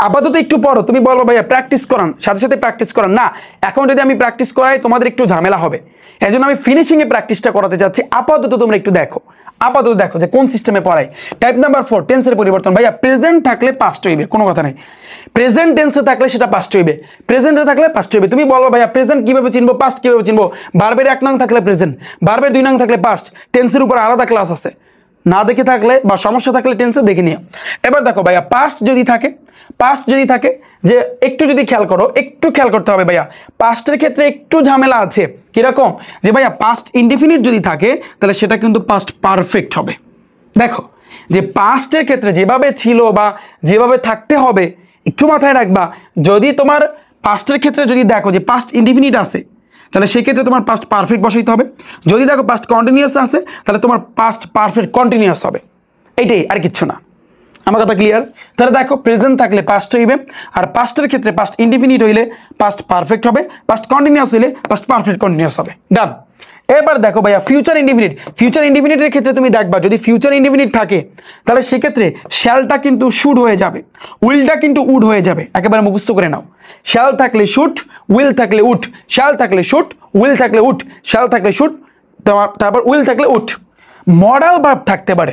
আপাতত একটু পড়ো, তুমি বলো ভাইয়া প্র্যাকটিস করান, সাথে প্র্যাকটিস করান না। এখন যদি আমি প্র্যাকটিস করাই তোমাদের একটু ঝামেলা হবে, এই জন্য আমি ফিনিশিংয়ে প্র্যাকটিসটা করাতে চাচ্ছি। আপাতত তোমরা একটু দেখো যে কোন সিস্টেমে পড়াই। টাইপ নাম্বার 4, টেন্সের পরিবর্তন। ভাইয়া প্রেজেন্ট থাকলে পাস্ট হইবে, কোনো কথা নেই। প্রেজেন্ট টেন্সে থাকলে সেটা পাস্ট হইবে, প্রেজেন্টে থাকলে পাস্ট হইবে। তুমি বলো ভাইয়া প্রেজেন্ট কিভাবে চিনবো, পাস্ট কিভাবে চিনবো? ভার্বের 1 নং থাকলে প্রেজেন্ট, ভার্বের 2 নং থাকলে পাস্ট। টেন্সের উপর আলাদা ক্লাস আছে, না দেখে থাকলে বা সমস্যা থাকলে টেন্সে দেখে নিও। এবার দেখো ভাইয়া পাস্ট যদি থাকে, যে একটু যদি খেয়াল করতে হবে ভাইয়া, পাস্টের ক্ষেত্রে একটু ঝামেলা আছে। কিরকম? যে ভাইয়া পাস্ট ইনডিফিনিট যদি থাকে, তাহলে সেটা কিন্তু পাস্ট পারফেক্ট হবে। দেখো, যে পাস্টের ক্ষেত্রে যেভাবে ছিল বা যেভাবে থাকতে হবে একটু মাথায় রাখবা। যদি তোমার পাস্টের ক্ষেত্রে যদি দেখো যে পাস্ট ইনডিফিনিট আছে, তাহলে সেক্ষেত্রে তোমার পাস্ট পারফেক্ট বসাইতে হবে। যদি দেখো পাস্ট কন্টিনিউয়াস আছে, তাহলে তোমার পাস্ট পারফেক্ট কন্টিনিউয়াস হবে। এইটাই, আর কিচ্ছু না। আমার কথা ক্লিয়ার? তাহলে দেখো প্রেজেন্ট থাকলে পাস্ট হইবে, আর পাস্টের ক্ষেত্রে পাস্ট ইনডিফিনিট হইলে পাস্ট পারফেক্ট হবে, পাস্ট কন্টিনিউয়াস হইলে পাস্ট পারফেক্ট কন্টিনিউয়াস হবে। ডান। এবার দেখো ভাইয়া ফিউচার ইনডিফিনিটের ক্ষেত্রে তুমি দেখবা যদি ফিউচার ইনডিফিনিট থাকে তাহলে সেক্ষেত্রে শ্যালটা কিন্তু শুড হয়ে যাবে, উইলটা কিন্তু উড হয়ে যাবে। একেবারে মুখস্থ করে নাও, শ্যাল থাকলে শুড, উইল থাকলে উড, শ্যাল থাকলে শুড, উইল থাকলে উড, শ্যাল থাকলে শুড, তারপর উইল থাকলে উড। মডাল ভার্ব থাকতে পারে,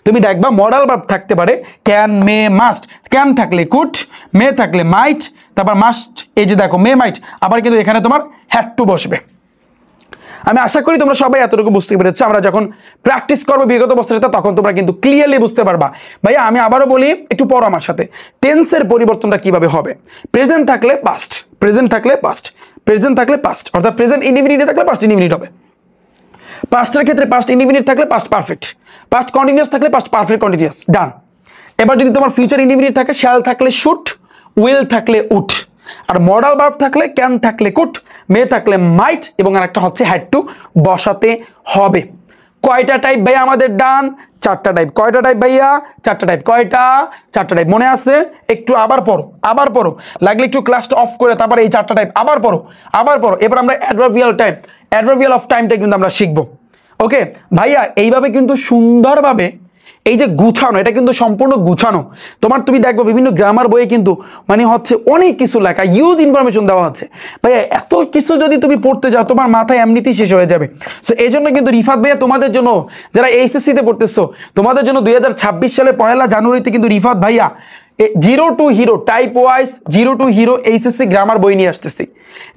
তুমি দেখবা মডাল ভার্ব থাকতে পারে ক্যান, মে, মাস্ট। ক্যান থাকলে কুড, মে থাকলে মাইট, তারপর মাস্ট, এই যে দেখো মে মাইট, আবার কিন্তু এখানে তোমার হ্যাড টু বসবে। আমি আশা করি তোমরা সবাই এতটুকু বুঝতে পেরেছো। আমরা যখন প্র্যাকটিস করবো বিগত বছরে তখন তোমরা কিন্তু ক্লিয়ারলি বুঝতে পারবা। ভাইয়া আমি আবারও বলি, একটু পড়ো আমার সাথে, টেন্সের পরিবর্তনটা কিভাবে হবে। প্রেজেন্ট থাকলে পাস্ট, প্রেজেন্ট থাকলে পাস্ট, প্রেজেন্ট থাকলে পাস্ট, অর্থাৎ প্রেজেন্ট ইনডিফিনিটে থাকলে পাস্ট ইনডিফিনিট হবে। পাস্টের ক্ষেত্রে পাস্ট ইনডিফিনিট থাকলে পাস্ট পারফেক্ট, পাস্ট কন্টিনিউয়াস থাকলে পাস্ট পারফেক্ট কন্টিনিউয়াস, ডান। এবার যদি তোমার ফিউচার ইনডিফিনিট থাকে শ্যাল থাকলে শুড, উইল থাকলে উড, আর মডাল ভার্ব থাকলে ক্যান থাকলে কুড, মে থাকলে মাইট, এবং আরেকটা হচ্ছে হ্যাড টু বসাতে হবে। কয়টা টাইপ ভাইয়া আমাদের ডান? 4টা টাইপ। কয়টা টাইপ ভাইয়া? 4টা টাইপ। কয়টা? 4টা টাইপ। মনে আছে? একটু আবার পড়ো, আবার পড়ো, লাগলে একটু ক্লাসটা অফ করে তারপর এই 4টা টাইপ আবার পড়ো, আবার পড়ো। এবার আমরা অ্যাডভার্বিয়াল টাইম, অ্যাডভার্বিয়াল অফ টাইমটা কিন্তু আমরা শিখবো। ওকে ভাইয়া, এইভাবে কিন্তু সুন্দরভাবে এই যে গুছানো, এটা কিন্তু সম্পূর্ণ গুছানো। তুমি দেখবো বিভিন্ন গ্রামার বইয়ে কিন্তু মানে হচ্ছে অনেক কিছু লেখা, ইউজ ইনফরমেশন দেওয়া আছে। ভাইয়া এত কিছু যদি তুমি পড়তে যাও তোমার মাথায় এমনিতেই শেষ হয়ে যাবে। সো এই জন্য কিন্তু রিফাত ভাইয়া তোমাদের জন্য, যারা এইচএসসিতে পড়তেছো তোমাদের জন্য 2026 সালে 1 জানুয়ারিতে কিন্তু রিফাত ভাইয়া 0 to Hero type wise 0 to Hero HSC grammar বই নিয়ে আসতেছি।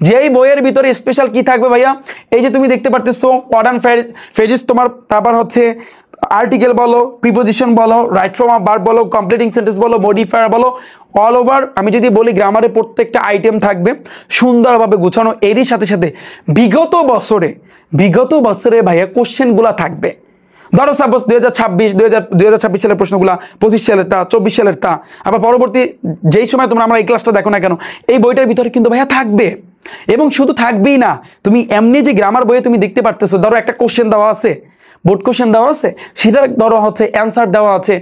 যেই বইয়ের ভিতরে স্পেশাল কি থাকবে ভাইয়া, এই যে তুমি দেখতে পারতেছো মডার্ন ফ্রেজেস, তোমার তারপর হচ্ছে আর্টিকেল বলো, প্রিপোজিশন বলো, রাইট ফর্ম অফ ভার্ব বলো, কমপ্লিটিং সেন্টেন্স বলো, মডিফায়ার বলো, অল ওভার আমি যদি বলি গ্রামারে প্রত্যেকটা আইটেম থাকবে সুন্দরভাবে গুছানো। এরই সাথে সাথে বিগত বছরে ভাইয়া কোশ্চেনগুলো থাকবে। ধরো সাপোজ 2026 সালের প্রশ্নগুলা, 25 সালেরটা, 24 সালেরটা, আবার পরবর্তী যেই সময় তোমরা আমরা এই ক্লাসটা দেখো না কেন এই বইটার ভিতরে কিন্তু ভাইয়া থাকবে। এবং শুধু থাকবেই না, তুমি এমনি যে গ্রামার বইয়ে তুমি দেখতে পারতেছো, ধরো একটা কোশ্চেন দেওয়া আছে, বোর্ড কোশ্চেন দেওয়া আছে, সেটার ধরো হচ্ছে অ্যান্সার দেওয়া আছে,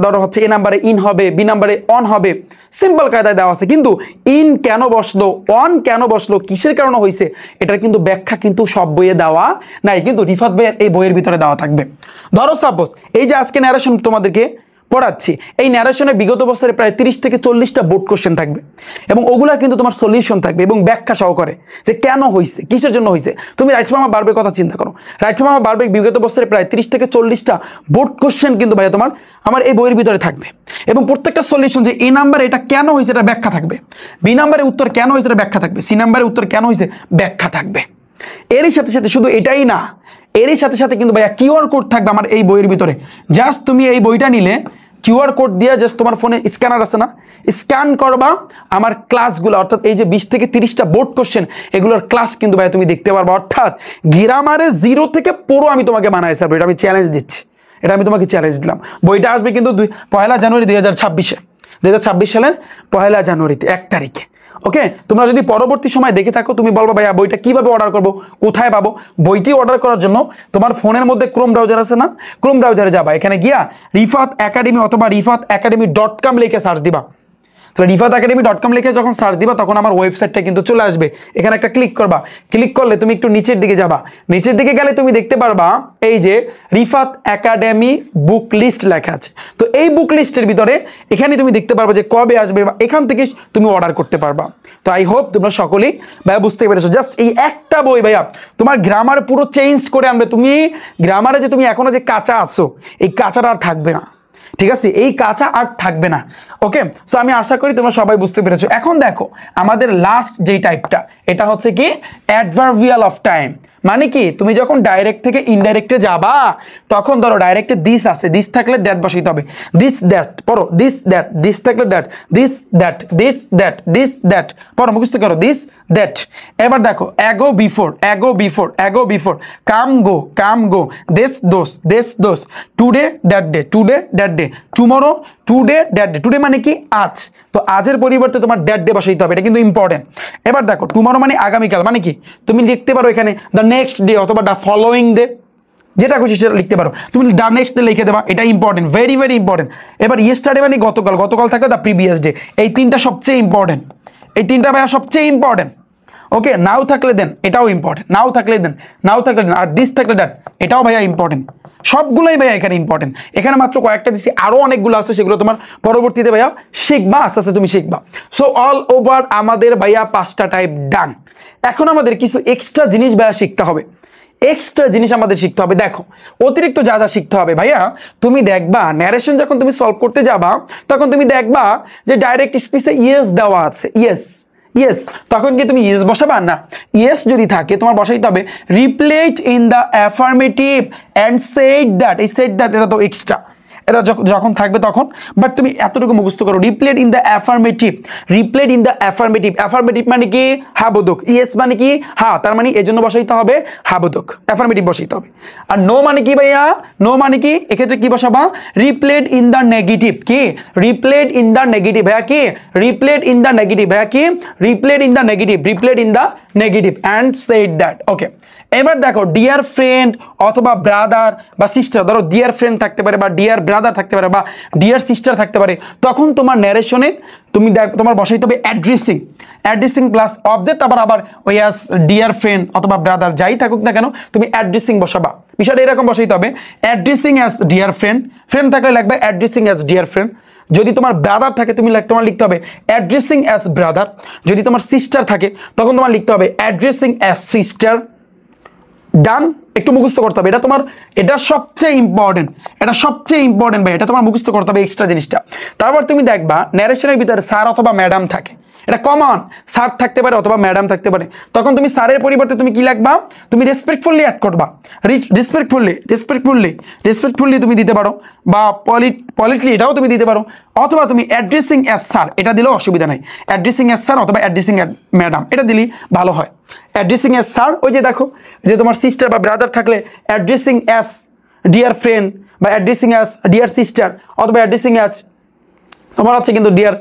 ধরো হচ্ছে এ নাম্বারে ইন হবে, বি নাম্বারে অন হবে, সিম্পল কায়দায় দেওয়া আছে। কিন্তু ইন কেন বসলো, অন কেন বসলো, কিসের কারণে হয়েছে, এটার কিন্তু ব্যাখ্যা কিন্তু সব বইয়ে দেওয়া নাই, কিন্তু রিফাত ভাইয়ের এই বইয়ের ভিতরে দেওয়া থাকবে। ধরো সাপোজ এই যে আজকে ন্যারেশন তোমাদেরকে পড়াচ্ছি, এই ন্যারেশনে বিগত বছরে প্রায় 30 থেকে 40টা বোর্ড কোশ্চেন থাকবে, এবং ওগুলা কিন্তু তোমার সলিউশন থাকবে এবং ব্যাখ্যা সহকারে যে কেন হয়েছে, কিসের জন্য হয়েছে। তুমি রাইট ফর্ম অফ ভার্বের কথা চিন্তা করো, রাইট ফর্ম অফ ভার্বে বিগত বছরে প্রায় 30 থেকে 40টা বোর্ড কোশ্চেন কিন্তু ভাইয়া আমার এই বইয়ের ভিতরে থাকবে, এবং প্রত্যেকটা সলিউশন যে এই নাম্বারে এটা কেন হয়েছে এটা ব্যাখ্যা থাকবে, বি নাম্বারে উত্তর কেন হয়েছে এটা ব্যাখ্যা থাকবে, সি নাম্বারে উত্তর কেন হয়েছে ব্যাখ্যা থাকবে। এরই সাথে সাথে শুধু এটাই না, এরই সাথে সাথে কিন্তু ভাইয়া কিউআর কোড থাকবে আমার এই বইয়ের ভিতরে। জাস্ট তুমি এই বইটা নিলে কিউআর কোড দিয়ে জাস্ট তোমার ফোনে স্ক্যানার আছে না, স্ক্যান করবা, আমার ক্লাসগুলো অর্থাৎ এই যে 20 থেকে 30টা বোর্ড কোশ্চেন এগুলোর ক্লাস কিন্তু ভাই তুমি দেখতে পারবা। অর্থাৎ গ্রামারে 0 থেকে পুরো আমি তোমাকে বানাই স্যার, এটা আমি চ্যালেঞ্জ দিচ্ছি, এটা আমি তোমাকে চ্যালেঞ্জ দিলাম। বইটা আসবে কিন্তু 1 জানুয়ারি 2026 সালের 1 জানুয়ারিতে 1 তারিখে। ওকে, তোমরা যদি পরবর্তী সময় দেখে থাকো তুমি বলবো ভাইয়া বইটা কিভাবে অর্ডার করবো, কোথায় পাবো। বইটি অর্ডার করার জন্য তোমার ফোনের মধ্যে ক্রোম ব্রাউজার আছে না, ক্রোম ব্রাউজারে যাবা, এখানে গিয়া রিফাত একাডেমি অথবা rifatacademy.com লিখে সার্চ দিবা। তাহলে rifatacademy.com লিখে যখন সার্চ দিবা তখন আমার ওয়েবসাইটটা কিন্তু চলে আসবে। এখানে একটা ক্লিক করবা, ক্লিক করলে তুমি একটু নিচের দিকে যাবা, নিচের দিকে গেলে তুমি দেখতে পারবা এই যে রিফাত একাডেমি বুক লিস্ট লেখা আছে। তো এই বুক লিস্টের ভিতরে এখানে তুমি দেখতে পারবা যে কবে আসবে, বা এখান থেকে তুমি অর্ডার করতে পারবা। তো আই হোপ তোমরা সকলেই ভাইয়া বুঝতে পেরেছো। জাস্ট এই একটা বই ভাইয়া তোমার গ্রামার পুরো চেঞ্জ করে আনবে। তুমি গ্রামারে যে তুমি এখনো যে কাঁচা আছো, এই কাঁচাটা আর থাকবে না, ঠিক আছে, এই কাঁচা আর থাকবে না। ওকে, সো আমি আশা করি তোমরা সবাই বুঝতে পেরেছো। এখন দেখো আমাদের লাস্ট যেই টাইপটা, এটা হচ্ছে কি অ্যাডভার্বিয়াল অফ টাইম। মানে কি, তুমি যখন ডাইরেক্ট থেকে ইনডাইরেক্টে যাবা তখন ধরো ডাইরেক্টে দিস আছে, দিস থাকলে দ্যাট বসাইতে হবে, দিস দ্যাট পড়ো, দিস দ্যাট, দিস থাকলে that, this that, this that, this that পড়ো, মুখস্থ করো, দিস দ্যাট। এবার দেখো ago before, ago before, ago before, come go, come go, these those, these those, today that day, today that day, tomorrow, today that day. Today মানে কি আজ, তো আজের পরিবর্তে তোমার দ্যাট ডে বসাইতে হবে, এটা কিন্তু ইম্পর্টেন্ট। এবার দেখো টুমরো মানে আগামীকাল, মানে কি তুমি লিখতে পারো এখানে দ্য নেক্সট ডে অথবা দ্য ফলোয়িং ডে, যেটা খুশি সেটা লিখতে পারো। তুমি দ্য নেক্সট ডে লিখে দেবা, এটা ইম্পর্টেন্ট, ভেরি ভেরি ইম্পর্টেন্ট। এবার ইয়েস্টারডে মানে গতকাল, গতকাল থাকলে দ্য প্রিভিয়াস ডে, এই তিনটা সবচেয়ে ইম্পর্টেন্ট, এই তিনটা ভাইয়া সবচেয়ে ইম্পর্টেন্ট। ওকে, নাও থাকলে দেন, এটাও ইম্পর্টেন্ট, নাও থাকলে দেন, নাও থাকলে দেন, আর দিস থাকলে দ্যাট, এটাও ভাইয়া ইম্পর্টেন্ট। সবগুলোই ভাইয়া এখানে ইম্পর্টেন্ট। এখানে মাত্র কয়েকটা দিচ্ছি, আরও অনেকগুলো আছে, সেগুলো তোমার পরবর্তীতে ভাইয়া শিখবা, আস্তে আস্তে তুমি শিখবা। সো অল ওভার আমাদের ভাইয়া 5টা টাইপ ডান। এখন আমাদের কিছু এক্সট্রা জিনিস ভাইয়া শিখতে হবে, এক্সট্রা জিনিস আমাদের শিখতে হবে। দেখো অতিরিক্ত যা যা শিখতে হবে ভাইয়া, তুমি দেখবা ন্যারেশন যখন তুমি সলভ করতে যাবা, তখন তুমি দেখবা যে ডাইরেক্ট স্পিচে ইয়েস দেওয়া আছে, ইয়েস ইয়েস, তখন কি তুমি ইয়েস বসাবা? না, ইয়েস যদি থাকে তোমার বসাইতে হবে replied in the affirmative and said that. এই সেড দ্যাট এটা তো এক্সট্রা, এটা যখন থাকবে তখন। বাট তুমি এতটুকু মুখস্থ করো, replied in the affirmative, replied in the affirmative. Affirmative মানে কি? হাবোধক। ইয়েস মানে কি? হ্যাঁ, তার মানে এই জন্য বসাইতে হবে হাবোধক, অ্যাফার্মেটিভ বসাইতে হবে। আর নো মানে কি ভাইয়া? নো মানে কি? এক্ষেত্রে কি বসাবা? Replied in the negative. কি? Replied in the negative. ভাইয়া কি? Replied in the negative. ভাইয়া কি? Replied in the negative, replied in the negative and said that. Okay, এবার দেখো ডিয়ার ফ্রেন্ড অথবা ব্রাদার বা সিস্টার, ধরো ডিয়ার ফ্রেন্ড থাকতে পারে বা ডিয়ার ব্রাদার থাকতে পারে বা ডিয়ার সিস্টার থাকতে পারে, তখন তোমার ন্যারেশনে তুমি তোমার বসাইতে হবে অ্যাড্রেসিং, অ্যাড্রেসিং প্লাস অবজেক্ট, আবার ওই অ্যাজ ডিয়ার ফ্রেন্ড অথবা ব্রাদার যাই থাকুক না কেন তুমি অ্যাড্রেসিং বসাবা। বিষয়টা এরকম বসাইতে হবে, addressing as dear friend, friend থাকলে লাগবে অ্যাড্রেসিং অ্যাজ ডিয়ার ফ্রেন্ড। যদি তোমার ব্রাদার থাকে তোমার লিখতে হবে অ্যাড্রেসিং অ্যাজ ব্রাদার। যদি তোমার সিস্টার থাকে তখন তোমার লিখতে হবে অ্যাড্রেসিং অ্যাজ সিস্টার। ডান, একটু মুখস্থ করতে হবে, এটা সবচেয়ে ইম্পর্টেন্ট, এটা সবচেয়ে ইম্পর্টেন্ট ভাই, এটা তোমার মুখস্থ করতে হবে এক্সট্রা জিনিসটা। তারপর তুমি দেখবা ন্যারেশনের ভিতরে স্যার অথবা ম্যাডাম থাকে, এটা কমন, স্যার থাকতে পারে অথবা ম্যাডাম থাকতে পারে। তখন তুমি স্যারের পরিবর্তে তুমি কি লিখবা? তুমি রেসপেক্টফুলি অ্যাড করবা, রেসপেক্টফুলি তুমি দিতে পারো, বা পলিটলি এটাও তুমি দিতে পারো, অথবা তুমি অ্যাড্রেসিং অ্যাজ স্যার এটা দিলেও অসুবিধা নাই। অ্যাড্রেসিং অ্যাজ স্যার অথবা অ্যাড্রেসিং অ্যাজ ম্যাডাম এটা দিলেই ভালো হয়। অ্যাড্রেসিং অ্যাজ স্যার, ওই যে দেখো যে তোমার সিস্টার বা ব্রাদার থাকলে অ্যাড্রেসিং অ্যাজ ডিয়ার ফ্রেন্ড বা অ্যাড্রেসিং অ্যাজ ডিয়ার সিস্টার অথবা অ্যাড্রেসিং অ্যাজ তোমার হচ্ছে কিন্তু ডিয়ার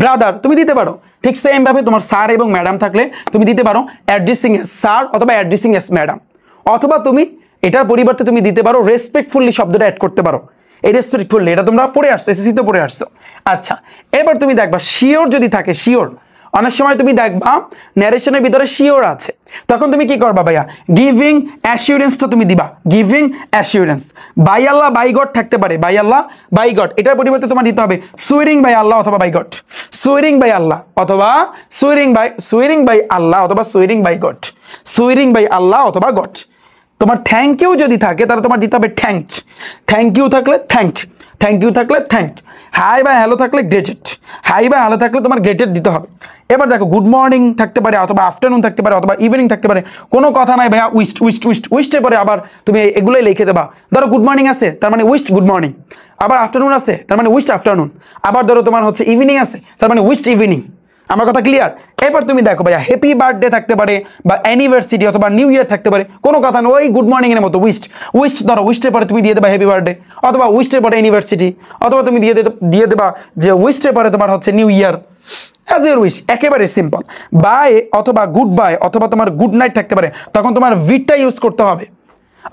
ব্রাদার তুমি দিতে পারো। ঠিক সেম ভাবে তোমার স্যার এবং ম্যাডাম থাকলে তুমি দিতে পারো অ্যাড্রেসিং অ্যাজ স্যার অথবা অ্যাড্রেসিং অ্যাজ ম্যাডাম, অথবা তুমি এটার পরিবর্তে তুমি দিতে পারো রেসপেক্টফুলি শব্দটা অ্যাড করতে পারো। এই রেসপেক্টফুলি এটা তোমরা পড়ে আসছো, এসএসসিতে পড়ে আসছো। আচ্ছা, এবার তুমি দেখবা শিওর যদি থাকে, শিওর অনেক সময় তুমি দেখবা ন্যারেশনের ভিতরে শিওর আছে, তখন তুমি কি করবা ভাইয়া? গিভিং অ্যাসিউরেন্সটা তুমি দিবা, giving assurance. By Allah by God থাকতে পারে, বাই আল্লাহ বাই গড, এটার পরিবর্তে তোমার দিতে হবে সুইরিং বাই আল্লাহ অথবা বাই গড, সুইরিং বাই আল্লাহ অথবা সুইরিং বাই আল্লাহ অথবা সুইরিং বাই গড, সুইরিং বাই আল্লাহ অথবা গড। তোমার থ্যাংক ইউ যদি থাকে তাহলে তোমার দিতে হবে থ্যাঙ্কড, থ্যাংক ইউ থাকলে থ্যাঙ্কড, থ্যাংক ইউ থাকলে থ্যাঙ্কড। হাই বা হ্যালো থাকলে গ্রেটেড, হাই বা হ্যালো থাকলে তোমার গ্রেটেড দিতে হবে। এবার দেখো গুড মর্নিং থাকতে পারে অথবা আফটারনুন থাকতে পারে অথবা ইভিনিং থাকতে পারে, কোনো কথা নাই ভাইয়া উইস্টের পরে আবার তুমি এগুলোই লিখে দেবা। ধরো গুড মর্নিং আছে তার মানে উইস্ট গুড মর্নিং, আবার আফটারনুন আছে তার মানে উইস্ট আফটারনুন, আবার ধরো তোমার হচ্ছে ইভিনিং আছে তার মানে উইস্ট ইভিনিং। আমার কথা ক্লিয়ার? এবার তুমি দেখো ভাইয়া হ্যাপি বার্থডে থাকতে পারে বা অ্যানিভার্সিটি অথবা নিউ ইয়ার থাকতে পারে, কোনো কথা না, ওই গুড মর্নিং এর মতো উইস্ট ধরো উইস্টের পরে তুমি দিয়ে দেবা হ্যাপি বার্থডে, অথবা উইস্টের পরে অ্যানিভার্সিটি, অথবা তুমি দিয়ে দেবা যে উইস্টের পরে তোমার হচ্ছে new year, as your wish. একেবারে সিম্পল। বাই অথবা গুড বাই অথবা তোমার গুড নাইট থাকতে পারে, তখন তোমার ভিটটা ইউজ করতে হবে।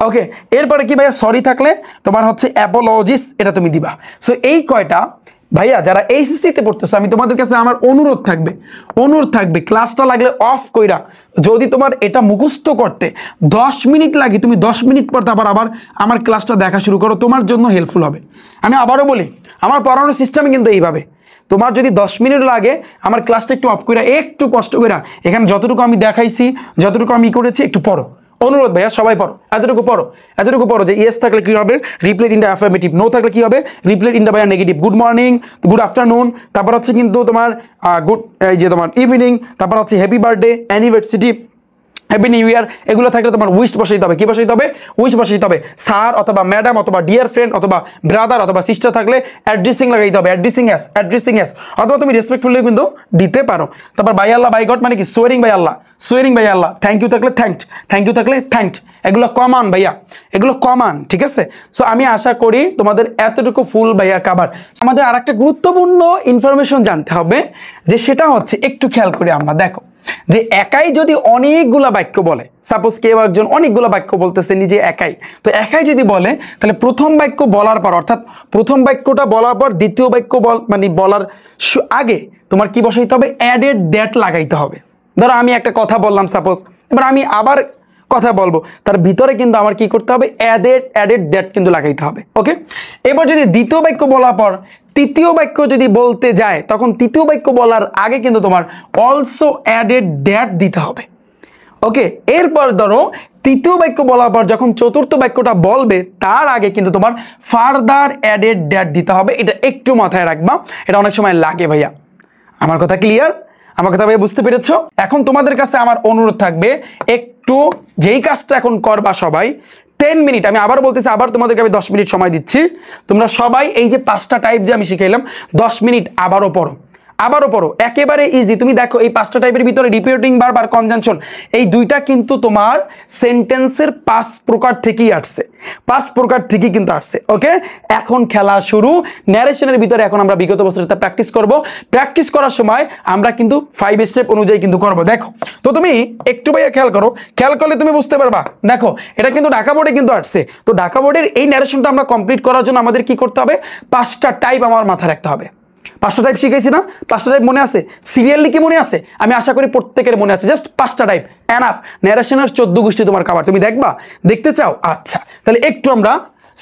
ওকে, এরপরে কি ভাইয়া সরি থাকলে তোমার হচ্ছে অ্যাপোলজিস এটা তুমি দিবা। সো এই কয়টা ভাইয়া যারা এইচএসসিতে পড়তেছো আমি তোমাদের কাছে আমার অনুরোধ থাকবে ক্লাসটা লাগলে অফ কইরা, যদি তোমার এটা মুখস্থ করতে 10 মিনিট লাগে তুমি 10 মিনিট পর আবার আমার ক্লাসটা দেখা শুরু করো, তোমার জন্য হেল্পফুল হবে। আমি আবারও বলি আমার পড়ানোর সিস্টেমে কিন্তু এইভাবে, তোমার যদি 10 মিনিট লাগে আমার ক্লাসটা একটু অফ কইরা একটু কষ্ট কইরা এখানে যতটুকু আমি দেখাইছি যতটুকু আমি করেছি একটু পড়ো। অনুরোধ ভাইয়া সবাই পড়ো, এতটুকু পড়ো যে ইয়েস থাকলে কি হবে replied in the affirmative, no থাকলে কি হবে রিপ্লেট ইন দ্য ভাইয়া negative, good morning good afternoon, তারপর হচ্ছে কিন্তু তোমার গুড এই যে তোমার ইভিনিং, তারপর হচ্ছে happy birthday anniversary happy new year, এগুলো থাকলে তোমার উইশ বসাইতে হবে। কি বসাইতে হবে? উইশ বসাইতে হবে। স্যার অথবা ম্যাডাম অথবা ডিয়ার ফ্রেন্ড অথবা ব্রাদার অথবা সিস্টার থাকলে অ্যাড্রেসিং লাগাইতে হবে, অ্যাড্রেসিং এস, অথবা তুমি রেসপেক্টফুলি কিন্তু দিতে পারো। তারপর বাই আল্লাহ বাই গড মানে কি swearing by Allah, thank you থাকলে থ্যাঙ্কড, এগুলো কমন ভাইয়া, এগুলো কমন, ঠিক আছে? সো আমি আশা করি তোমাদের এতটুকু ফুল ভাইয়া কাভার। আমাদের আর একটা গুরুত্বপূর্ণ ইনফরমেশন জানতে হবে, যে সেটা হচ্ছে একটু খেয়াল করে আমরা দেখো যে একাই যদি অনেকগুলা বাক্য বলে, সাপোজ কেউ একজন অনেকগুলো বাক্য বলতেছে নিজে একাই, তো একাই যদি বলে তাহলে প্রথম বাক্য বলার পর অর্থাৎ প্রথম বাক্যটা বলার পর দ্বিতীয় বাক্য বলার আগে তোমার কি বসাইতে হবে? অ্যাডেড দ্যাট লাগাইতে হবে। ধরো আমি একটা কথা বললাম সাপোজ, এবার আমি আবার কথা বলবো, তার ভিতরে কিন্তু আমার কি করতে হবে, অ্যাডেড দ্যাট কিন্তু লাগাইতে হবে। ওকে, এবার যদি দ্বিতীয় বাক্য বলার পর তৃতীয় বাক্য যদি বলতে যায়, তখন তৃতীয় বাক্য বলার আগে কিন্তু তোমার অলসো অ্যাডেড দ্যাট দিতে হবে। ওকে, এরপর ধরো তৃতীয় বাক্য বলার পর যখন চতুর্থ বাক্যটা বলবে তার আগে কিন্তু তোমার ফার্দার অ্যাডেড দ্যাট দিতে হবে। এটা একটু মাথায় রাখবা, এটা অনেক সময় লাগে ভাইয়া। আমার কথা ক্লিয়ার? আমার কথা ভাইয়া বুঝতে পেরেছো? এখন তোমাদের কাছে আমার অনুরোধ থাকবে, একটু যেই কাজটা এখন করবা সবাই 10 মিনিট, আমি আবার বলতেছি, আবার তোমাদেরকে আমি 10 মিনিট সময় দিচ্ছি। তোমরা সবাই এই যে 5টা টাইপ যে আমি শিখাইলাম 10 মিনিট আবারও পড়ো, আবারও পড়ো, একেবারে ইজি। তুমি দেখো এই 5টা টাইপের ভিতরে রিপিটিং ভার্ব আর কনজাংশন, এই দুইটা কিন্তু তোমার সেন্টেন্সের 5 প্রকার থেকেই আসছে, 5 প্রকার থেকেই কিন্তু আসছে। ওকে, এখন খেলা শুরু। ন্যারেশনের ভিতরে এখন আমরা বিগত বছরটা প্র্যাকটিস করব। প্র্যাকটিস করার সময় আমরা কিন্তু 5 স্টেপ অনুযায়ী কিন্তু করব। দেখো তো তুমি একটু ভাইয়া খেয়াল করো, খেয়াল করলে তুমি বুঝতে পারবা। দেখো এটা কিন্তু ঢাকা বোর্ডে কিন্তু আসছে, তো ঢাকা বোর্ডের এই ন্যারেশনটা আমরা কমপ্লিট করার জন্য আমাদের কি করতে হবে, 5টা টাইপ আমার মাথায় রাখতে হবে। 5টা টাইপ শিখেছি না? 5টা টাইপ মনে আছে? সিরিয়ালি কি মনে আছে? আমি আশা করি প্রত্যেকের মনে আছে। জাস্ট 5টা টাইপ এনাফ। ন্যারেশনের 14 গোষ্ঠী তোমার খাবার, তুমি দেখবা? দেখতে চাও? আচ্ছা, তাহলে একটু আমরা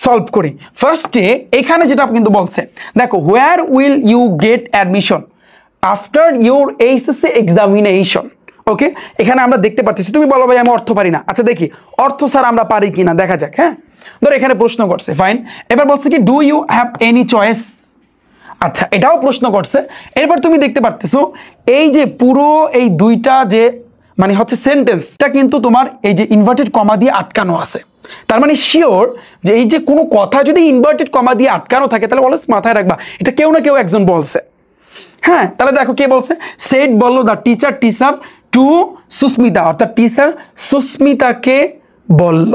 সলভ করি। ফার্স্টে এখানে যেটা কিন্তু বলছে, দেখো, where will you get admission after your HSC examination. Okay, এখানে আমরা দেখতে পাচ্ছি, তুমি বলো ভাই আমি অর্থ পারি না। আচ্ছা দেখি অর্থ স্যার আমরা পারি কিনা, দেখা যাক। হ্যাঁ, ধরো এখানে প্রশ্ন করছে, ফাইন। এবার বলছে কি, do you have any choice. আচ্ছা, এটাও প্রশ্ন করছে। এরপর তুমি দেখতে পারতেছো এই যে পুরো এই দুইটা যে মানে হচ্ছে সেন্টেন্সটা কিন্তু তোমার এই যে ইনভার্টেড কমা দিয়ে আটকানো আছে। তার মানে শিওর যে এই যে কোনো কথা যদি ইনভার্টেড কমা দিয়ে আটকানো থাকে, তাহলে অলওয়েজ মাথায় রাখবা এটা কেউ না কেউ একজন বলছে। হ্যাঁ, তাহলে দেখো কে বলছে, সেড বললো দ্য টিচার টু সুস্মিতা, অর্থাৎ টিচার সুস্মিতাকে বলল।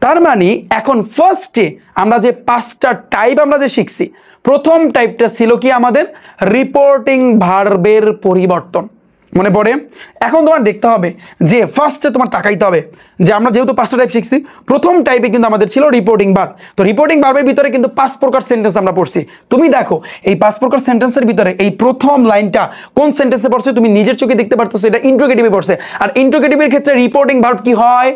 তার মানে এখন ফার্স্টে আমরা যে 5টা টাইপ আমরা যে শিখছি, প্রথম টাইপটা ছিল কি আমাদের রিপোর্টিং ভার্বের পরিবর্তন। মনে পড়ে? এখন তোমার দেখতে হবে যে ফার্স্টে তোমার তাকাইতে হবে যে আমরা যেহেতু 5টা টাইপ শিখছি, প্রথম টাইপে কিন্তু আমাদের ছিল রিপোর্টিং ভার্ব। তো রিপোর্টিং ভার্বের ভিতরে কিন্তু 5 প্রকার সেন্টেন্স আমরা পড়ছি। তুমি দেখো এই 5 প্রকার সেন্টেন্সের ভিতরে এই প্রথম লাইনটা কোন সেন্টেন্সে পড়ছে তুমি নিজের চোখে দেখতে পারতেছো, এটা ইন্ট্রোগেটিভে পড়ছে। আর ইন্ট্রোগেটিভের ক্ষেত্রে রিপোর্টিং ভার্ব কি হয়?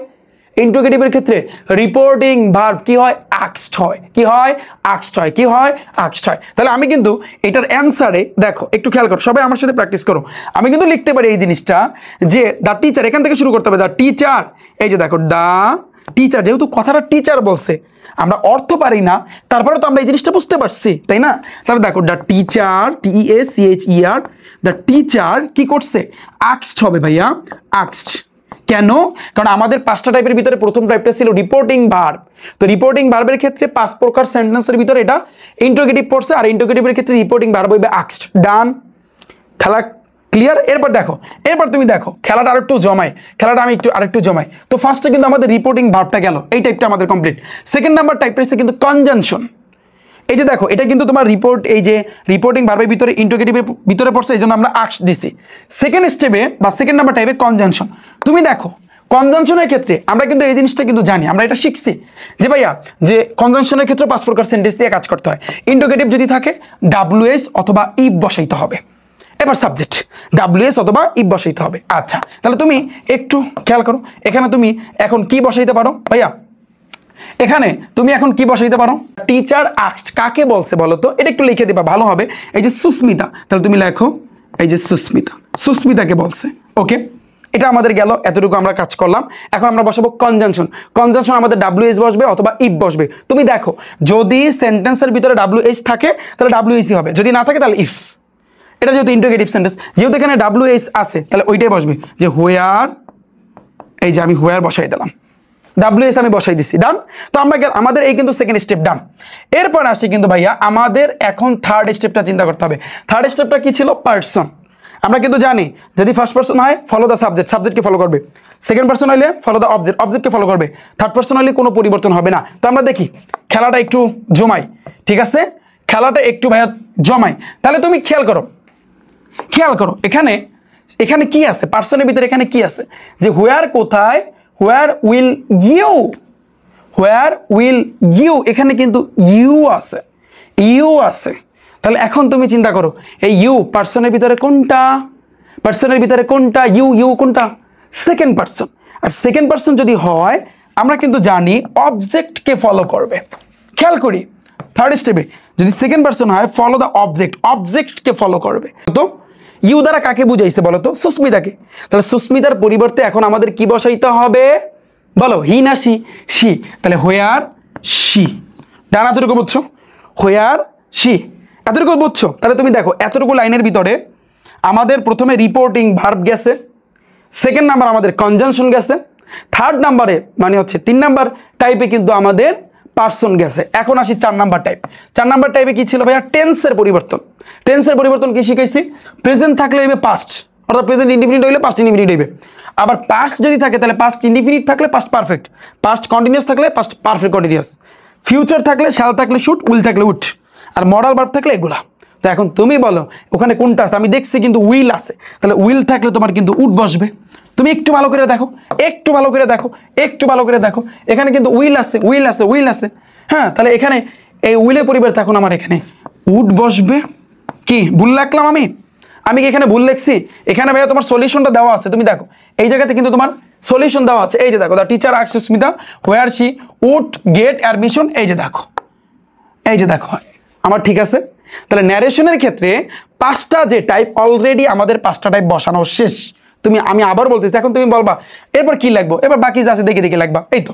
ইন্ট্রোগেটিভের ক্ষেত্রে রিপোর্টিং ভার্ব কি হয়? আক্সড হয়। কি হয়? আক্সড হয়। কি হয়? আক্সড হয়। তাহলে আমি কিন্তু এটার অ্যান্সারে দেখো একটু খেয়াল করো, সবাই আমার সাথে প্র্যাকটিস করো। আমি কিন্তু লিখতে পারি এই জিনিসটা যে দ্য টিচার, এখান থেকে শুরু করতে হবে, দ্য টিচার। এই যে দেখো দ্য টিচার, যেহেতু কথাটা টিচার বলছে, আমরা অর্থ পারি না, তারপরে তো আমরা এই জিনিসটা বুঝতে পারছি, তাই না? তাহলে দেখো the teacher, TEACHER, the teacher কি করছে? আক্সড হবে ভাইয়া, আক্সড। কেন? কারণ আমাদের 5টা টাইপের ভিতরে প্রথম টাইপটা ছিল রিপোর্টিং ভার্ব। তো রিপোর্টিং ভার্বের ক্ষেত্রে 5 প্রকার সেন্টেন্সের ভিতরে এটা ইন্ট্রোগেটিভ পড়ছে, আর ইন্ট্রোগেটিভের ক্ষেত্রে রিপোর্টিং ভার্ব হইবে আক্সড। ডান, খেলা ক্লিয়ার? এরপর দেখো, এরপর তুমি দেখো খেলাটা আরেকটু জমাই, খেলাটা আমি আরেকটু জমাই। তো ফার্স্টে কিন্তু আমাদের রিপোর্টিং ভার্বটা গেল, এই টাইপটা আমাদের কমপ্লিট। সেকেন্ড নাম্বার টাইপটা হচ্ছে কিন্তু কনজাংশন। এই যে দেখো এটা কিন্তু তোমার এই যে রিপোর্টিং ভার্বের ভিতরে ইন্ট্রোগেটিভের ভিতরে পড়ছে, এই জন্য আমরা আক্স দিছি। সেকেন্ড স্টেপে বা সেকেন্ড নাম্বার টাইপে কনজাংশন। তুমি দেখো কনজাংশনের ক্ষেত্রে আমরা কিন্তু এই জিনিসটা কিন্তু জানি, আমরা এটা শিখছি যে ভাইয়া যে কনজাংশনের ক্ষেত্রে 5 প্রকার সেন্টেন্স দিয়ে কাজ করতে হয়। ইন্ট্রোগেটিভ যদি থাকে WS অথবা ইফ বসাইতে হবে। এবার সাবজেক্ট WS অথবা ইফ বসাইতে হবে। আচ্ছা, তাহলে তুমি একটু খেয়াল করো, এখানে তুমি এখন কি বসাইতে পারো ভাইয়া? এখানে তুমি এখন কি বসাইতে পারো? টিচার আস্কড, কাকে বলছে বলো তো? এটা একটু লিখে দিবা, ভালো হবে। এই যে সুস্মিতা, তাহলে তুমি লেখো এই যে সুস্মিতা, সুস্মিতাকে বলছে। ওকে, এটা আমাদের গেল, এতটুকু আমরা কাজ করলাম। এখন আমরা বসাবো কনজাংশন। কনজাংশন আমাদের WS বসবে অথবা ইফ বসবে। তুমি দেখো যদি সেন্টেন্সের ভিতরে WS থাকে তাহলে WS হবে, যদি না থাকে তাহলে ইফ। এটা যেহেতু ইন্ট্রোগেটিভ সেন্টেন্স, যেহেতু এখানে WS আছে তাহলে ওইটাই বসবে, যে হোয়ার। এই যে আমি হোয়ার বসাই দিলাম, WS আমি বসাই দিছি, ডান। তো আমরা আমাদের এই কিন্তু সেকেন্ড স্টেপ ডান। এরপর আসি কিন্তু ভাইয়া আমাদের এখন থার্ড স্টেপটা চিন্তা করতে হবে। থার্ড স্টেপটা কি ছিল? পার্সন। আমরা কিন্তু জানি যদি ফার্স্ট পার্সন হয় ফলো দ্য সাবজেক্ট, সাবজেক্টকে ফলো করবে। সেকেন্ড পার্সন হইলে ফলো দ্য অবজেক্ট, অবজেক্টকে ফলো করবে। থার্ড পার্সন হইলে কোনো পরিবর্তন হবে না। তো আমরা দেখি খেলাটা একটু জমাই, ঠিক আছে? খেলাটা একটু ভাইয়া জমাই। তাহলে তুমি খেয়াল করো, খেয়াল করো এখানে এখানে কি আছে পার্সনের ভিতরে, এখানে কি আছে? যে হোয়ার কোথায়? Where will you, where will you, এখানে কিন্তু ইউ আছে, ইউ আছে। তাহলে এখন তুমি চিন্তা করো এই ইউ পার্সনের ভিতরে কোনটা? পার্সনের ভিতরে কোনটা ইউ, ইউ কোনটা সেকেন্ড পার্সন। আর সেকেন্ড পার্সন যদি হয় আমরা কিন্তু জানি অবজেক্টকে ফলো করবে। খেয়াল করি থার্ড স্টেপে যদি সেকেন্ড পার্সন হয় ফলো দ্য অবজেক্ট, অবজেক্টকে ফলো করবে। তো ইউ দ্বারা কাকে বুঝাইছে বলো তো? সুস্মিতাকে। তাহলে সুস্মিতার পরিবর্তে এখন আমাদের কি বসাইতে হবে বলো? হি না সি? সি। তাহলে হোয়ার সি। ডান এতটুকু বুঝছো? হোয়ার সি এতটুকু বুঝছো? তাহলে তুমি দেখো এতটুকু লাইনের ভিতরে আমাদের প্রথমে রিপোর্টিং ভার্ব গেছে, সেকেন্ড নাম্বার আমাদের কনজাংশন গেছে, থার্ড নাম্বারে মানে হচ্ছে 3 নাম্বার টাইপে কিন্তু আমাদের পার্সন গেছে। এখন আসি 4 নাম্বার টাইপ। 4 নাম্বার টাইপে কি ছিল ভাইয়া? টেন্সের পরিবর্তন। টেন্সের পরিবর্তন কি শিখাইছি? প্রেজেন্ট থাকলে হইবে পাস্ট, অর্থাৎ প্রেজেন্ট ইনডিফিনিট হইলে পাস্ট ইনডিফিনিট হইবে। আবার পাস্ট যদি থাকে তাহলে পাস্ট ইনডিফিনিট থাকলে পাস্ট পারফেক্ট, পাস্ট কন্টিনিউয়াস থাকলে পাস্ট পারফেক্ট কন্টিনিউয়াস, ফিউচার থাকলে শ্যাল থাকলে শুড, উইল থাকলে উড, আর মডাল ভার্ব থাকলে এগুলা। তো এখন তুমি বলো ওখানে কোনটা আছে? আমি দেখছি কিন্তু উইল আছে, তাহলে উইল থাকলে তোমার কিন্তু উড বসবে। তুমি একটু ভালো করে দেখো, একটু ভালো করে দেখো, একটু ভালো করে দেখো, এখানে কিন্তু উইল আছে, উইল আছে, উইল আছে। হ্যাঁ, তাহলে এখানে এই উইলের পরিবর্তে এখন আমার এখানে উড বসবে। কি ভুল লিখলাম আমি? আমি কি এখানে ভুল লিখছি? এখানে ভাইয়া তোমার সলিউশনটা দেওয়া আছে, তুমি দেখো এই জায়গাতে কিন্তু তোমার সলিউশন দেওয়া আছে। এই যে দেখো, the teacher asked Susmita where she would get admission. এই যে দেখো, এই যে দেখো আমার ঠিক আছে। তাহলে ন্যারেশনের ক্ষেত্রে 5টা যে টাইপ অলরেডি আমাদের 5টা টাইপ বসানো শেষ। আমি আবার বলতেছি, এখন তুমি বলবা এরপর কি লিখবো? এবার বাকি যা আছে দেখে দেখে লিখবা। এই তো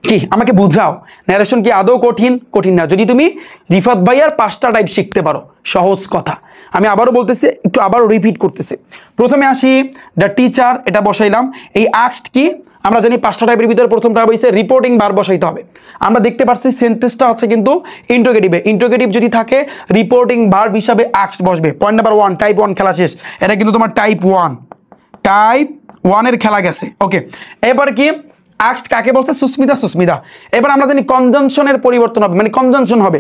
কি আমাকে বুঝাও, ন্যারেশন কি আদৌ কঠিন? কঠিন না, যদি তুমি রিফাত ভাইয়ার 5টা টাইপ শিখতে পারো। সহজ কথা। আমি আবারও বলতেছি, একটু আবারও রিপিট করতেছি। প্রথমে আসি দ্য টিচার, এটা বসাইলাম। এই আস্কড কি আমরা জানি 5টা টাইপের ভিতরে প্রথমটা হইছে রিপোর্টিং ভার্ব বসাইতে হবে। আমরা দেখতে পাচ্ছি সেন্টেন্সটা হচ্ছে কিন্তু ইন্টারোগেটিভে। ইন্টারোগেটিভ যদি থাকে রিপোর্টিং ভার্ব হিসাবে আস্কড বসবে। পয়েন্ট নাম্বার 1 টাইপ 1 খেলা শেষ। এটা কিন্তু তোমার টাইপ 1, টাইপ 1 এর খেলা গেছে। ওকে, এবার কি আস্কড কাকে বলছে? সুস্মিতা, সুস্মিতা। এবার আমরা জানি কনজাংশনের পরিবর্তন হবে, মানে কনজাংশন হবে।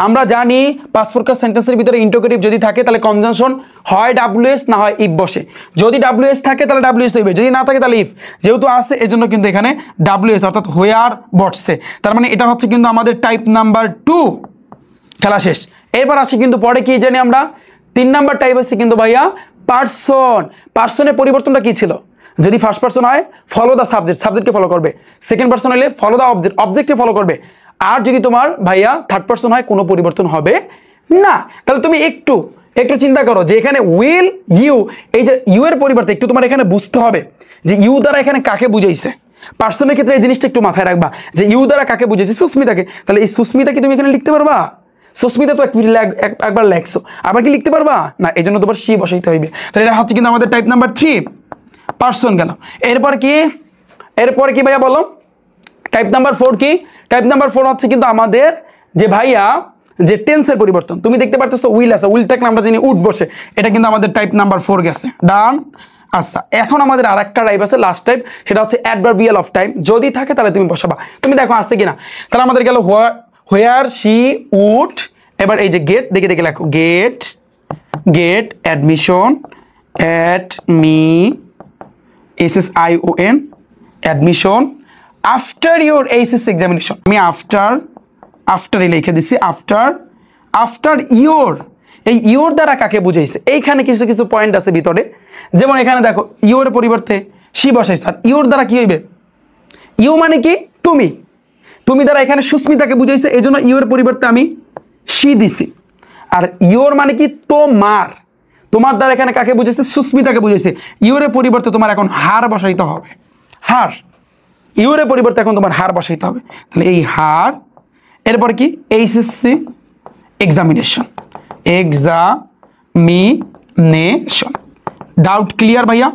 আমরা জানি 5 প্রকার সেন্টেন্সের ভিতরে ইন্টারোগেটিভ যদি থাকে তাহলে কনজাংশন হয় ডাব্লিউএস না হয় ইফ বসে। যদি ডাব্লিউএস থাকে তাহলে ডাব্লিউএস হইবে, যদি না থাকে তাহলে ইফ। যেহেতু আছে এজন্য কিন্তু এখানে ডাব্লিউএস অর্থাৎ হোয়ার বসছে। তার মানে এটা হচ্ছে কিন্তু আমাদের টাইপ নাম্বার 2 খেলা শেষ। এবার আসি কিন্তু পরে কি জানি আমরা 3 নাম্বার টাইপ আছে কিন্তু ভাইয়া পার্সন। পার্সনের পরিবর্তনটা কি ছিল? যদি ফার্স্ট পার্সন হয় ফলো দ্য সাবজেক্ট, সাবজেক্টকে ফলো করবে। সেকেন্ড পার্সন হলে ফলো দ্য অবজেক্ট, অবজেক্টকে ফলো করবে। আর যদি তোমার ভাইয়া থার্ড পার্সন হয় কোনো পরিবর্তন হবে না। তাহলে তুমি একটু চিন্তা করো যে এখানে উইল ইউ, এই যে ইউ এর পরিবর্তে একটু তোমার এখানে বুঝতে হবে যে ইউ দ্বারা এখানে কাকে বুঝাইছে। পার্সনের ক্ষেত্রে এই জিনিসটা একটু মাথায় রাখবা যে ইউ দ্বারা কাকে বুঝাইছে? সুস্মিতাকে। তাহলে এই সুস্মিতাকে তুমি এখানে লিখতে পারবা? সুস্মিতা তো একবার লেখছো, আবার কি লিখতে পারবা না? এই জন্য তোমার সি বসাইতে হইবে। তাহলে এটা হচ্ছে কিন্তু আমাদের টাইপ নাম্বার 3 পার্সন গেল। এরপর কি ভাইয়া বলো? টাইপ নাম্বার 4 কি? টাইপ নাম্বার 4 হচ্ছে কিন্তু আমাদের যে ভাইয়া যে টেন্সের পরিবর্তন। তুমি দেখতে পারতেছো উইল আছে, উইল থাকলে আমরা জানি উড বসে। এটা কিন্তু আমাদের টাইপ নাম্বার 4 গেছে। ডান। আচ্ছা, এখন আমাদের আরেকটা টাইপ আছে, লাস্ট টাইপ, সেটা হচ্ছে অ্যাডভার্বিয়াল অফ টাইম। যদি থাকে তাহলে তুমি বসাবা। তুমি দেখো আসছে কিনা। তাহলে আমাদের গেল হোয়ার শি উড। এবার এই যে গেট, দেখে দেখে লেখো gate admission, SSION admission after your HS examination. আমি আফটার লিখে দিচ্ছি। আফটার ইউর, এই ইউর দ্বারা কাকে বুঝাইছে? এইখানে কিছু কিছু পয়েন্ট আছে ভিতরে। যেমন এখানে দেখো ইউর পরিবর্তে সি বসাইছে। আর ইউর দ্বারা কি হইবে? ইউ মানে কি? তুমি দ্বারা এখানে সুস্মিতাকে বুঝাইছে, এই জন্য ইউর পরিবর্তে আমি সি দিছি। আর ইউর মানে কি? তোমার দ্বারা এখানে কাকে বুঝাইছে? সুস্মিতাকে বুঝাইছে। ইউরের পরিবর্তে তোমার এখন হার বসাইতে হবে। হার, ইউরের পরিবর্তে এখন তোমার হার বসাইতে হবে। তাহলে এই হার, এরপর কি? HSC examination. ডাউট ক্লিয়ার ভাইয়া?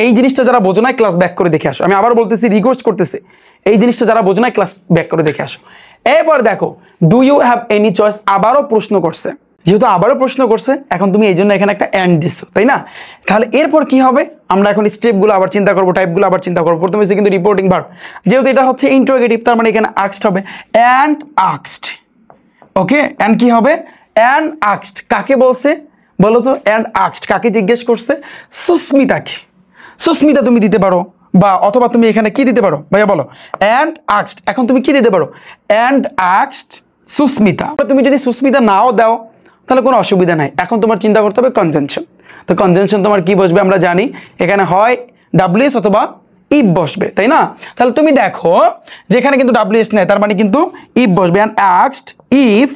এই জিনিসটা যারা বোঝো না ক্লাস ব্যাক করে দেখে আসো। আমি আবার বলতেছি, রিকোয়েস্ট করতেছি, এই জিনিসটা যারা বোঝো না ক্লাস ব্যাক করে দেখে আসো। এরপর দেখো do you have any choice, আবারও প্রশ্ন করছে। যেহেতু আবারও প্রশ্ন করছে, এখন তুমি এই জন্য এখানে একটা অ্যান্ড দিছো, তাই না? তাহলে এরপর কি হবে? আমরা এখন স্টেপগুলো আবার চিন্তা করবো, টাইপগুলো আবার চিন্তা করবো। প্রথমে হচ্ছে কিন্তু রিপোর্টিং ভার্ব, যেহেতু এটা হচ্ছে ইন্টারোগেটিভ, তার মানে এখানে আস্কড হবে অ্যান্ড আস্কড। ওকে, অ্যান্ড কি হবে? অ্যান্ড আস্কড কাকে বলছে বলো তো? অ্যান্ড আস্কড কাকে জিজ্ঞেস করছে? সুস্মিতাকে। সুস্মিতা তুমি দিতে পারো, বা অথবা তুমি এখানে কি দিতে পারো ভাইয়া বলো? And asked. এখন তুমি কি দিতে পারো? And asked Susmita. তুমি যদি সুস্মিতা নাও দাও তাহলে কোনো অসুবিধা নাই। এখন তোমার চিন্তা করতে হবে কনজাংশন। তো কনজাংশন তোমার কি বসবে আমরা জানি, এখানে হয় ডাব্লিউএস অথবা ইফ বসবে, তাই না? তাহলে তুমি দেখো যেখানে কিন্তু ডাব্লিউএস নেই, তার মানে কিন্তু ইফ বসবে। অ্যান্ড আস্কড ইফ,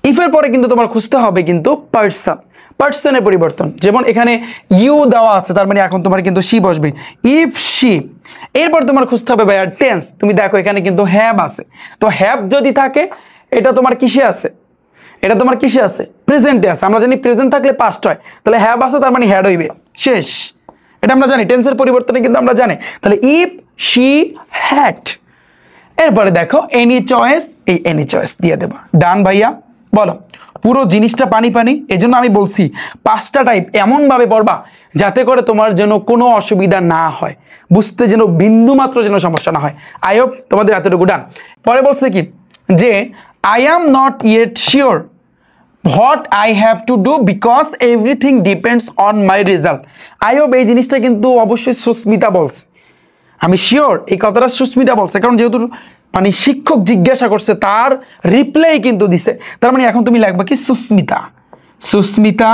ইফের পরে কিন্তু তোমার খুঁজতে হবে কিন্তু পার্সন, পার্সনের পরিবর্তন। যেমন এখানে ইউ দেওয়া আছে, তার মানে এখন তোমার কিন্তু শি বসবে, ইফ শি। এরপর তোমার খুঁজতে হবে ভাইয়া টেন্স। তুমি দেখো এখানে কিন্তু হ্যাভ আছে, তো হ্যাভ যদি থাকে এটা তোমার কিসে আছে, এটা তোমার কিসে আছে, প্রেজেন্টে আছে। আমরা জানি প্রেজেন্ট থাকলে পাস্ট হয়, তাহলে হ্যাভ আছে তার মানে হ্যাড হইবে, শেষ। এটা আমরা জানি, টেন্সের পরিবর্তনে কিন্তু আমরা জানি। তাহলে ইফ শি হ্যাড। এরপরে দেখো এনি চয়েস, এই এনি চয়েস দিয়ে দেবো। ডান ভাইয়া, বলো। পুরো জিনিসটা পানি পানি, এই জন্য আমি বলছি 5টা টাইপ এমনভাবে পড়বা যাতে করে তোমার যেন কোনো অসুবিধা না হয়, বুঝতে যেন বিন্দু মাত্র যেন সমস্যা না হয়। আই হোপ তোমাদের এতটুকু। ডান। পরে বলছে কি যে I am not yet sure what I have to do because everything depends on my result. I hope এই জিনিসটা কিন্তু অবশ্যই সুস্মিতা বলছে, আমি শিওর এই কথাটা সুস্মিতা বলছে, কারণ যেহেতু মানে শিক্ষক জিজ্ঞাসা করছে তার রিপ্লাই কিন্তু দিছে, তার মানে এখন তুমি লিখবা কি সুস্মিতা। সুস্মিতা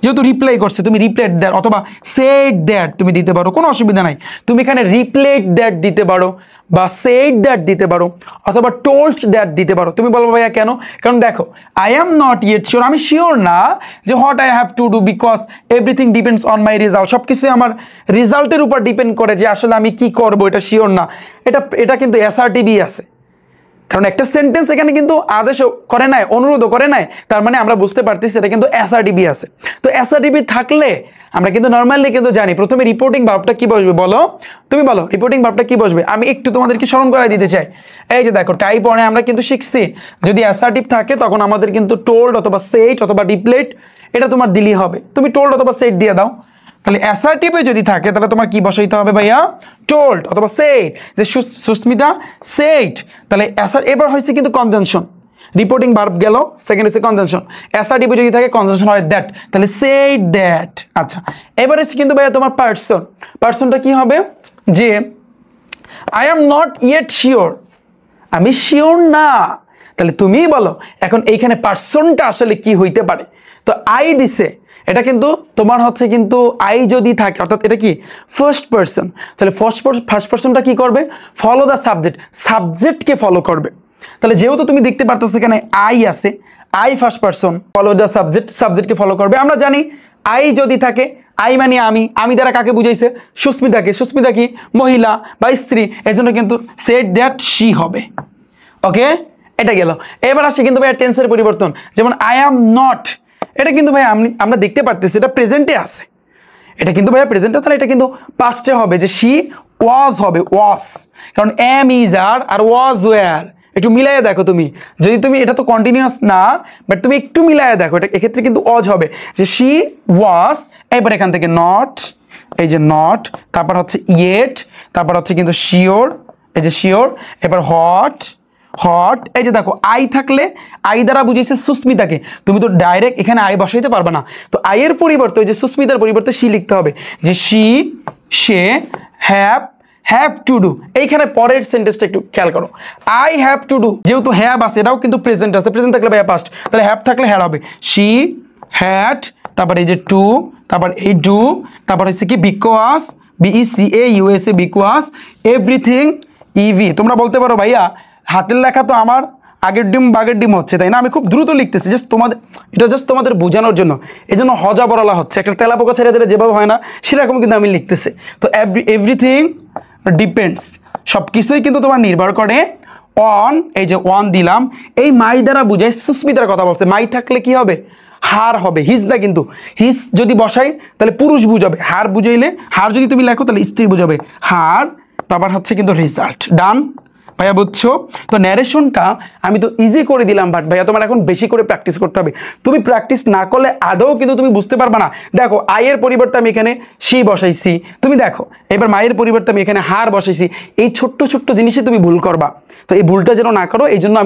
যেহেতু রিপ্লাই করছে, তুমি রিপ্লেট দ্যাট অথবা সেড দ্যাট তুমি দিতে পারো, কোনো অসুবিধা নাই। তুমি এখানে রিপ্লেট দ্যাট দিতে পারো বা সেড দ্যাট দিতে পারো অথবা টোল্ড দ্যাট দিতে পারো। তুমি বলবো ভাইয়া কেন? কারণ দেখো I am not yet sure, আমি শিওর না যে what I have to do because everything depends on my result. সব কিছুই আমার রেজাল্টের উপর ডিপেন্ড করে যে আসলে আমি কি করবো, এটা শিওর না। এটা কিন্তু এসআরটিবি আছে, কারণ একটা সেন্টেন্স এখানে কিন্তু আদেশও করে নাই, অনুরোধও করে নাই, তার মানে আমরা বুঝতে পারতেছি এটা কিন্তু এসআরটিবি আছে। তো এসআরটিবি থাকলে আমরা কিন্তু নর্মালি কিন্তু জানি প্রথমে রিপোর্টিং ভার্বটা কি বসবে, বলো তুমি বলো রিপোর্টিং ভার্বটা কি বসবে। আমি একটু তোমাদেরকে স্মরণ করাই দিতে চাই। এই যে দেখো টাইপ 1 আমরা কিন্তু শিখছি যদি অ্যাসার্টিভ থাকে তখন আমাদের কিন্তু টোল্ড অথবা সেট অথবা রিপ্লেট এটা তোমার দিলেই হবে। তুমি টোল্ড অথবা সেট দিয়ে দাও। তাহলে অ্যাসার্টিভে যদি থাকে তাহলে তোমার কি বসাইতে হবে ভাইয়া, টোল্ড অথবা সেট। যে সুস্মিতা সেট, তাহলে এবার হয়েছে কিন্তু কনজাংশন। রিপোর্টিং ভার্ব গেল, সেকেন্ড হচ্ছে কনজাংশন। অ্যাসার্টিভে যদি থাকে কনজাংশন হয় দ্যাট, তাহলে সেট দ্যাট। আচ্ছা এবার হচ্ছে কিন্তু ভাইয়া তোমার পার্সন। পার্সনটা কি হবে যে I am not yet sure, আমি শিওর না। তাহলে তুমিই বলো এখন এইখানে পার্সনটা আসলে কি হইতে পারে। তো আই দিছে, এটা কিন্তু তোমার হচ্ছে কিন্তু আই যদি থাকে অর্থাৎ এটা কি ফার্স্ট পার্সন, তাহলে ফার্স্ট পার্সনটা কি করবে, ফলো দ্য সাবজেক্ট, সাবজেক্টকে ফলো করবে। তাহলে যেহেতু তুমি দেখতে পারতো সেখানে আই আছে, I first person, follow the subject, সাবজেক্টকে ফলো করবে। আমরা জানি আই যদি থাকে, আই মানে আমি দ্বারা কাকে বুঝাইছে, সুস্মিতাকে। সুস্মিতা কি মহিলা বা স্ত্রী, এজন্য কিন্তু সেড দ্যাট শি হবে। ওকে, এটা গেল। এবার আসে কিন্তু ভাইয়া টেন্সের পরিবর্তন। যেমন আই অ্যাম নট, এটা কিন্তু ভাই আমরা দেখতে পারতেছি এটা প্রেজেন্টে আছে, এটা কিন্তু ভাইয়া প্রেজেন্টে, তাহলে এটা কিন্তু পাস্টে হবে যে শি ওয়াজ হবে, ওয়াজ, কারণ am is are was were. একটু মিলাইয়া দেখো তুমি, যদি তুমি এটা তো কন্টিনিউয়াস না বাট তুমি একটু মিলাইয়া দেখো, এটা এক্ষেত্রে কিন্তু ওয়াজ হবে যে শি ওয়াজ। এবার এখান থেকে নট, এই যে নট, তারপর হচ্ছে ইয়েট, তারপর হচ্ছে কিন্তু শিওর, এই যে শিওর। এবার হট, হট, এই যে দেখো আই থাকলে আই দ্বারা বুঝিয়েছে সুস্মিতাকে, তুমি তো ডাইরেক্ট এখানে আই বসাইতে পারবে না। তো আইয়ের পরিবর্তে ওই যে সুস্মিতার পরিবর্তে শি লিখতে হবে, যে she, say, have to do. এইখানে পরের সেন্টেন্সটা একটু খেয়াল করো, আই হ্যাভ টু ডু, যেহেতু হ্যাভ আছে এটাও কিন্তু প্রেজেন্ট আছে, প্রেজেন্ট থাকলে ভাইয়া পাস্ট, তাহলে হ্যাভ থাকলে হ্যাড হবে। শি হ্যাড, তারপর এই যে টু, তারপর এই ডু, তারপর হচ্ছে কি because, BECAUSA, because everything EV. তোমরা বলতে পারো ভাইয়া হাতের লেখা তো আমার আগের ডিম বাগের ডিম হচ্ছে, তাই না? আমি খুব দ্রুত লিখতেছি জাস্ট তোমাদের, এটা জাস্ট তোমাদের বোঝানোর জন্য, এই জন্য হজা বলা হচ্ছে, একটা তেলা পোকা ছেড়ে দিলে যেভাবে হয় না সেরকম কিন্তু আমি লিখতেছি। তো এভরিথিং ডিপেন্ডস, সব কিছুই কিন্তু তোমার নির্ভর করে অন, এই যে অন দিলাম, এই মাই দ্বারা বুঝাই সুস্মিতার কথা বলছে। মাই থাকলে কি হবে, হার হবে, হিজ না, কিন্তু হিজ যদি বসাই তাহলে পুরুষ বুঝাবে, হার বুঝাইলে, হার যদি তুমি লেখো তাহলে স্ত্রী বুঝাবে, হার। তারপর হচ্ছে কিন্তু রেজাল্ট। ডান ভাইয়া, বুঝছো? তো ন্যারেশনটা আমি তো ইজি করে দিলাম, বাট ভাইয়া তোমার এখন বেশি করে প্র্যাকটিস করতে হবে। তুমি প্র্যাকটিস না করলে আদৌ কিন্তু তুমি বুঝতে পারবে না। দেখো আয়ের পরিবর্তে আমি এখানে শি বসাইছি, তুমি দেখো এবার মায়ের পরিবর্তে আমি এখানে হার বসাইছি। এই ছোট্ট ছোট্ট জিনিসে তুমি ভুল করবা, তো এই ভুলটা যেন না করো, এই জন্য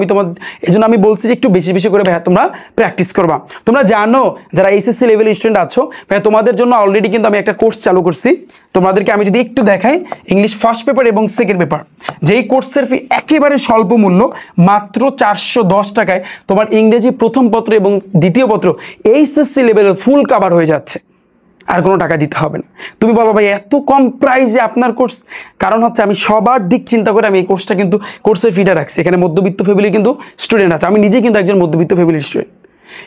আমি বলছি যে একটু বেশি বেশি করে ভাইয়া তোমরা প্র্যাকটিস করবা। তোমরা জানো যারা এইচএসসি লেভেল স্টুডেন্ট আছো ভাইয়া, তোমাদের জন্য অলরেডি কিন্তু আমি একটা কোর্স চালু করছি। তোমাদেরকে আমি যদি একটু দেখাই, ইংলিশ ফার্স্ট পেপার এবং সেকেন্ড পেপার, যেই কোর্সের ফি একেবারে স্বল্প মূল্য, মাত্র 410 টাকায় তোমার ইংরেজি প্রথম পত্র এবং দ্বিতীয় পত্র এইচএসসি লেভেলের ফুল কভার হয়ে যাচ্ছে। আর কোনো টাকা দিতে হবে না। তুমি বলো ভাই এত কম প্রাইসে আপনার কোর্স, কারণ হচ্ছে আমি সবার দিক চিন্তা করে আমি এই কোর্সটা কিন্তু কোর্সের ফিটা রাখছি। এখানে মধ্যবিত্ত ফ্যামিলি কিন্তু স্টুডেন্ট আছে, আমি নিজে কিন্তু একজন মধ্যবিত্ত ফ্যামিলির স্টুডেন্ট,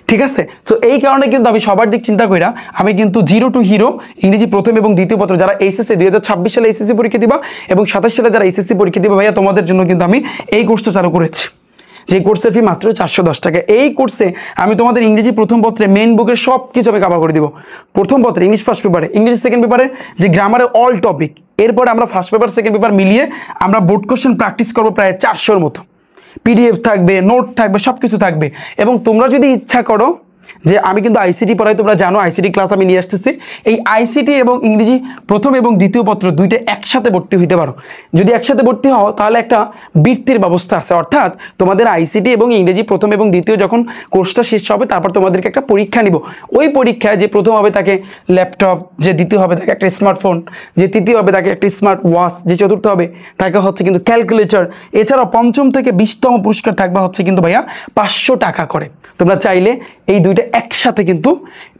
ঠিক আছে। তো এই কারণে কিন্তু আমি সবার দিক চিন্তা কইরা আমি কিন্তু জিরো টু হিরো ইংরেজি প্রথম এবং দ্বিতীয় পত্র যারা এইচএসসি 2026 সালে এইচএসসি পরীক্ষা দিবা এবং 27 সালে যারা এইচএসসি পরীক্ষা দিবা ভাইয়া তোমাদের জন্য কিন্তু আমি এই কোর্সটা চালু করেছি, যে কোর্সের ফি মাত্র 410 টাকা। এই কোর্সে আমি তোমাদের ইংরেজি প্রথম পত্রে মেইন বুকের সব কিছু আমি কভার করে দিব। প্রথম পত্রে ইংলিশ ফার্স্ট পেপারে, ইংলিশ সেকেন্ড পেপারে যে গ্রামারের অল টপিক, এরপরে আমরা ফার্স্ট পেপার সেকেন্ড পেপার মিলিয়ে আমরা বোর্ড কোশ্চেন প্র্যাকটিস করবো প্রায় 400-র মতো। পিডিএফ থাকবে, নোট থাকবে, সব কিছু থাকবে। এবং তোমরা যদি ইচ্ছা করো যে আমি কিন্তু আইসিটি পড়াই, তোমরা জানো আইসিটি ক্লাস আমি নিয়ে আসতেছি, এই আইসিটি এবং ইংরেজি প্রথম এবং দ্বিতীয় পত্র দুইটা একসাথে ভর্তি হইতে পারো। যদি একসাথে ভর্তি হও তাহলে একটা বৃত্তির ব্যবস্থা আছে, অর্থাৎ তোমাদের আইসিটি এবং ইংরেজি প্রথম এবং দ্বিতীয় যখন কোর্সটা শেষ হবে তারপর তোমাদেরকে একটা পরীক্ষা নিব। ওই পরীক্ষায় যে প্রথম হবে তাকে ল্যাপটপ, যে দ্বিতীয় হবে তাকে একটা স্মার্টফোন, যে তৃতীয় হবে তাকে একটা স্মার্ট ওয়াচ, যে চতুর্থ হবে তাকে হচ্ছে কিন্তু ক্যালকুলেটর। এছাড়াও পঞ্চম থেকে 20তম পুরস্কার থাকবে হচ্ছে কিন্তু ভাইয়া 500 টাকা করে। তোমরা চাইলে এই দুইটা একসাথে কিন্তু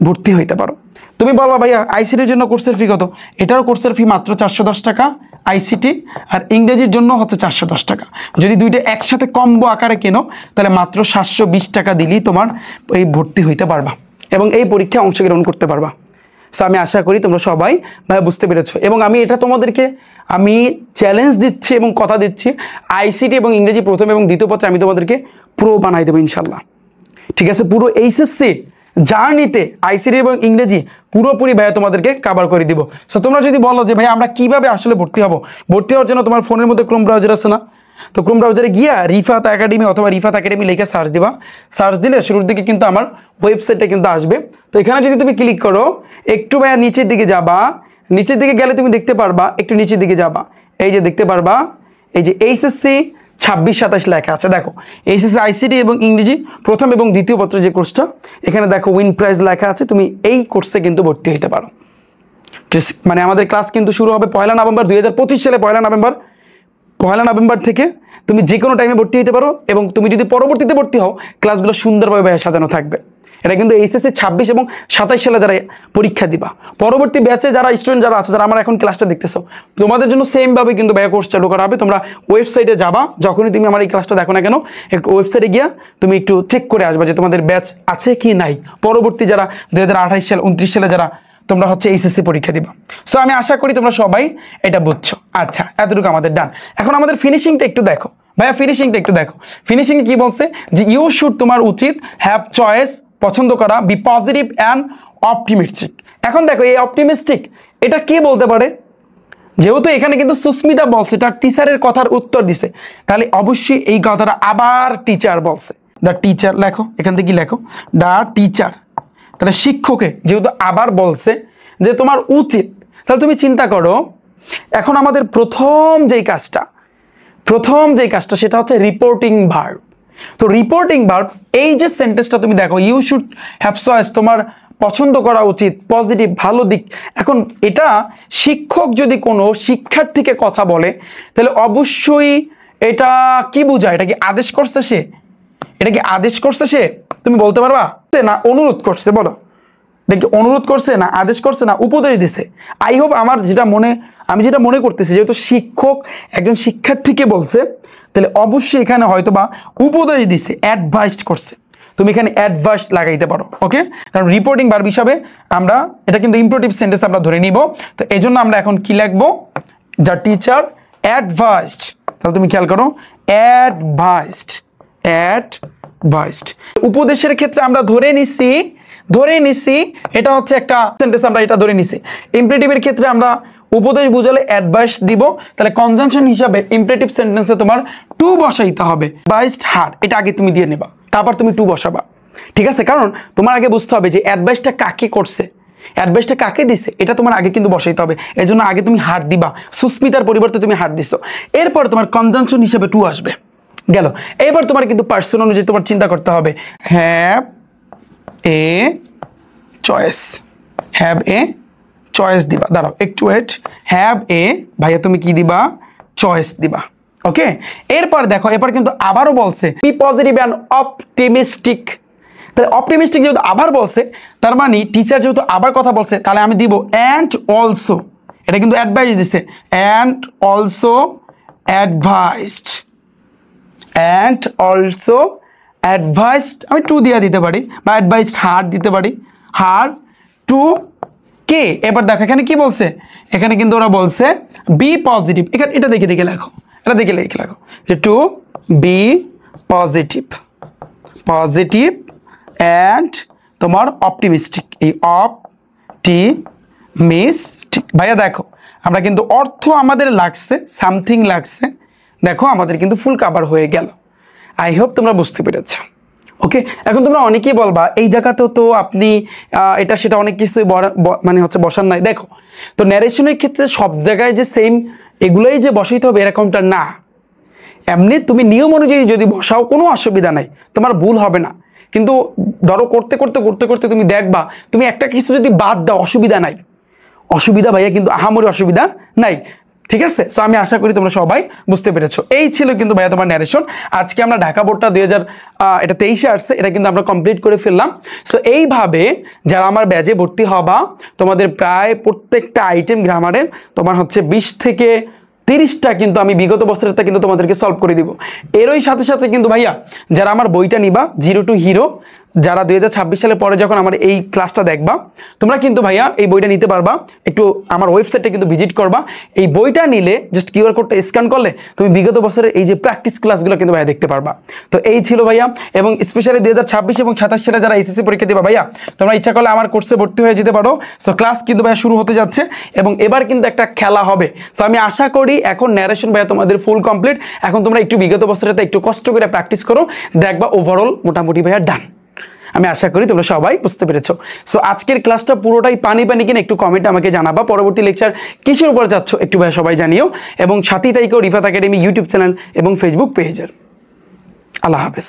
ভর্তি হইতে পারো। তুমি বলবা ভাইয়া আইসিটির জন্য কোর্সের ফি কত? এটারও কোর্সের ফি মাত্র 410 টাকা আইসিটি, আর ইংরেজির জন্য হচ্ছে 410 টাকা। যদি দুইটা একসাথে কম্বো আকারে কেনো তাহলে মাত্র 720 টাকা দিলেই তোমার এই ভর্তি হইতে পারবা এবং এই পরীক্ষায় অংশগ্রহণ করতে পারবা। সো আমি আশা করি তোমরা সবাই ভাইয়া বুঝতে পেরেছো। এবং আমি এটা তোমাদেরকে আমি চ্যালেঞ্জ দিচ্ছি এবং কথা দিচ্ছি, আইসিটি এবং ইংরেজি প্রথম এবং দ্বিতীয় পত্রে আমি তোমাদেরকে প্রো বানাই দেবো ইনশাল্লাহ, ঠিক আছে। পুরো এইচএসসি জার্নিতে আইসিটি এবং ইংরেজি পুরোপুরি ভাইয়া তোমাদেরকে কভার করে দিব। সো তোমরা যদি বলো যে ভাই আমরা কিভাবে আসলে ভর্তি হব, ভর্তি হওয়ার জন্য তোমার ফোনের মধ্যে ক্রোম ব্রাউজার আছে না, তো ক্রোম ব্রাউজারে গিয়া রিফাত একাডেমি অথবা রিফাত একাডেমি লিখে সার্চ দিবা। সার্চ দিলে শুরুর দিকে কিন্তু আমার ওয়েবসাইটটা কিন্তু আসবে। তো এখানে যদি তুমি ক্লিক করো, একটু ভাইয়া নিচের দিকে যাবা, নিচের দিকে গেলে তুমি দেখতে পারবা, একটু নিচের দিকে যাবা, এই যে দেখতে পারবা এই যে এইচএসসি 26-27 লেখা আছে। দেখো এইচএসসি আইসিটি এবং ইংরেজি প্রথম এবং দ্বিতীয় পত্র যে কোর্সটা, এখানে দেখো উইন প্রাইজ লেখা আছে। তুমি এই কোর্সে কিন্তু ভর্তি হতে পারো। মানে আমাদের ক্লাস কিন্তু শুরু হবে 1 নভেম্বর 2025 সালে। 1 নভেম্বর থেকে তুমি যে কোনো টাইমে ভর্তি হতে পারো এবং তুমি যদি পরবর্তীতে ভর্তি হও ক্লাসগুলো সুন্দরভাবে সাজানো থাকবে। এটা কিন্তু এইচএসসি 26 এবং 27 সালে যারা পরীক্ষা দিবা, পরবর্তী ব্যাচে যারা স্টুডেন্ট যারা আছে, যারা আমার এখন ক্লাসটা দেখতেছো, তোমাদের জন্য সেমভাবে কিন্তু ভাইয়া কোর্স চালু করা হবে। তোমরা ওয়েবসাইটে যাবা, যখনই তুমি আমার এই ক্লাসটা দেখো না কেন একটু ওয়েবসাইটে গিয়া তুমি একটু চেক করে আসবা যে তোমাদের ব্যাচ আছে কি নাই। পরবর্তী যারা 2028 সাল 29 সালে যারা তোমরা হচ্ছে এইচএসসি পরীক্ষা দিবা। সো আমি আশা করি তোমরা সবাই এটা বুঝছো। আচ্ছা, এতটুকু আমাদের ডান। এখন আমাদের ফিনিশিংটা একটু দেখো ভাইয়া, ফিনিশিংটা একটু দেখো। ফিনিশিং কি বলছে যে ইউ শুড, তোমার উচিত হ্যাভ চয়েস, পছন্দ করা, বি পজিটিভ অ্যান্ড অপটিমিস্টিক। এখন দেখো এই অপটিমিস্টিক এটা কি বলতে পারে, যেহেতু এখানে কিন্তু সুস্মিতা বলছে তার টিচারের কথার উত্তর দিছে, তাহলে অবশ্যই এই কথাটা আবার টিচার বলছে। দ্য টিচার লেখো, এখান থেকে কি লেখো, দ্য টিচার, তাহলে শিক্ষকে যেহেতু আবার বলছে যে তোমার উচিত, তাহলে তুমি চিন্তা করো এখন আমাদের প্রথম যেই কাজটা সেটা হচ্ছে রিপোর্টিং ভার্ব। তো রিপোর্টিং ভার্ব এই যে সেন্টেন্সটা তুমি দেখো, ইউ শুড হ্যাভ চয়েস, তোমার পছন্দ করা উচিত, পজিটিভ ভালো দিক। এখন এটা শিক্ষক যদি কোনো শিক্ষার্থীকে কথা বলে তাহলে অবশ্যই এটা কি বোঝায়, এটা কি আদেশ করছে সে, এটা কি আদেশ করছে সে, তুমি বলতে পারবা না অনুরোধ করছে, বলো এটা কি অনুরোধ করছে না আদেশ করছে না উপদেশ দিছে। আই হোপ আমি যেটা মনে করতেছি, যেহেতু শিক্ষক একজন শিক্ষার্থীকে বলছে তাহলে অবশ্যই এখানে হয়তোবা উপদেশ দিছে, অ্যাডভাইসড করছে। তুমি এখানে অ্যাডভাইস লাগাইতে পারো, ওকে। কারণ রিপোর্টিং ভার্ব হিসাবে আমরা এটা কিন্তু ইম্পারেটিভ সেন্টেন্স আমরা ধরে নিব। তো এই জন্য আমরা এখন কি লিখবো, দ্য টিচার অ্যাডভাইসড। তাহলে তুমি খেয়াল করো, অ্যাডভাইসড। উপদেশের ক্ষেত্রে আমরা ধরে নিছি এটা হচ্ছে একটা সেন্টেন্স, আমরা এটা ধরে নিছি। ইম্পারেটিভের ক্ষেত্রে আমরা উপদেশ বুঝালে অ্যাডভাইস দিব, তাহলে কনজাংশন হিসাবে ইম্পারেটিভ সেন্টেন্সে তোমার টু বসাইতে হবে। অ্যাডভাইসড হার, এটা আগে তুমি দিয়ে নেবা, তারপর তুমি টু বসাবা, ঠিক আছে। কারণ তোমার আগে বুঝতে হবে যে অ্যাডভাইসটা কাকে করছে, অ্যাডভাইসটা কাকে দিছে, এটা তোমার আগে কিন্তু বসাইতে হবে। এই জন্য আগে তুমি হার দিবা, সুস্মিতার পরিবর্তে তুমি হার দিছো, এরপর তোমার কনজাংশন হিসাবে টু আসবে, গেল। এবার তোমার কিন্তু পার্সন অনুযায়ী তোমার চিন্তা করতে হবে, হ্যাভ এ চয়েস দিবা। দাঁড়াও একটু ওয়েট, হ্যাভ এ ভাইয়া তুমি কি দিবা, চয়েস দিবা, ওকে। এরপর দেখো, এরপর কিন্তু আবারও বলছে বি পজিটিভ অ্যান্ড অপটিমিস্টিক। তাহলে অপটিমিস্টিক যেহেতু আবার বলছে, তার মানে টিচার যেহেতু আবার কথা বলছে, তাহলে আমি দিব অ্যান্ড অলসো, এটা কিন্তু অ্যাডভাইস দিচ্ছে, and also advised, and also advised, আমি টু দিয়া দিতে পারি বা অ্যাডভাইসড হার দিতে পারি, হার টু কে। এবার দেখো এখানে কি বলছে, এখানে কিন্তু ওরা বলছে বি পজিটিভ, এখানে এটা দেখে দেখে লেখো, এটা দেখে লিখে লেখো যে to be positive, positive and তোমার অপটিমিস্টিক, এই অপটিমিস্টিক। ভাইয়া দেখো আমরা কিন্তু অর্থ আমাদের লাগছে, সামথিং লাগছে, দেখো আমাদের কিন্তু ফুল কাভার হয়ে গেল। আই হোপ তোমরা বুঝতে পেরেছো। ওকে, এখন তোমরা অনেকেই বলবা এই জায়গাতেও তো আপনি এটা সেটা অনেক কিছুই মানে হচ্ছে বসান নাই। দেখো তো ন্যারেশনের ক্ষেত্রে সব জায়গায় যে সেম এগুলোই যে বসাইতে হবে এরকমটা না, এমনি তুমি নিয়ম অনুযায়ী যদি বসাও কোনো অসুবিধা নাই, তোমার ভুল হবে না। কিন্তু ধরো করতে করতে করতে করতে তুমি দেখবা তুমি একটা কিছু যদি বাদ দাও অসুবিধা নাই, অসুবিধা ভাইয়া কিন্তু আহামরি অসুবিধা নাই, ঠিক আছে। সো আমি আশা করি তোমরা সবাই বুঝতে পেরেছো। এই ছিল কিন্তু ভাইয়া তোমার ন্যারেশন। আজকে আমরা ঢাকা বোর্ডটা 2023-এ আসছে, এটা কিন্তু আমরা কমপ্লিট করে ফেললাম। সো এইভাবে যারা আমার ব্যাচে ভর্তি হবা, তোমাদের প্রায় প্রত্যেকটা আইটেম গ্রামারের তোমার হচ্ছে 20 থেকে 30টা কিন্তু আমি বিগত বছরেরটা কিন্তু তোমাদেরকে সলভ করে দিব। এরই সাথে সাথে কিন্তু ভাইয়া যারা আমার বইটা নিবা জিরো টু হিরো, যারা 2026 সালের পরে যখন আমার এই ক্লাসটা দেখবা, তোমরা কিন্তু ভাইয়া এই বইটা নিতে পারবা। একটু আমার ওয়েবসাইটে কিন্তু ভিজিট করবা। এই বইটা নিলে জাস্ট কিউআর কোডটা স্ক্যান করলে তুমি বিগত বছরের এই যে প্র্যাকটিস ক্লাসগুলো কিন্তু ভাইয়া দেখতে পারবা। তো এই ছিল ভাইয়া, এবং স্পেশালি 2026 এবং 27 সালে যারা এসএসসি পরীক্ষা দিবা ভাইয়া, তোমরা ইচ্ছা করলে আমার কোর্সে ভর্তি হয়ে যেতে পারো। সো ক্লাস কিন্তু ভাইয়া শুরু হতে যাচ্ছে এবং এবার কিন্তু একটা খেলা হবে। সো আমি আশা করি এখন ন্যারেশন ভাইয়া তোমাদের ফুল কমপ্লিট। এখন তোমরা একটু বিগত বছরেতে একটু কষ্ট করে প্র্যাকটিস করো, দেখবা ওভারঅল মোটামুটি ভাইয়া ডান। আমি আশা করি তোমরা সবাই বুঝতে পেরেছো। সো আজকের ক্লাসটা পুরোটাই পানি পানি কিনা একটু কমেন্টে আমাকে জানাবা। পরবর্তী লেকচার কিসের উপর যাচ্ছ একটু ভাই সবাই জানিও, এবং সাথী তাইকেও রিফাত একাডেমি ইউটিউব চ্যানেল এবং ফেসবুক পেজের। আল্লাহ হাফেজ।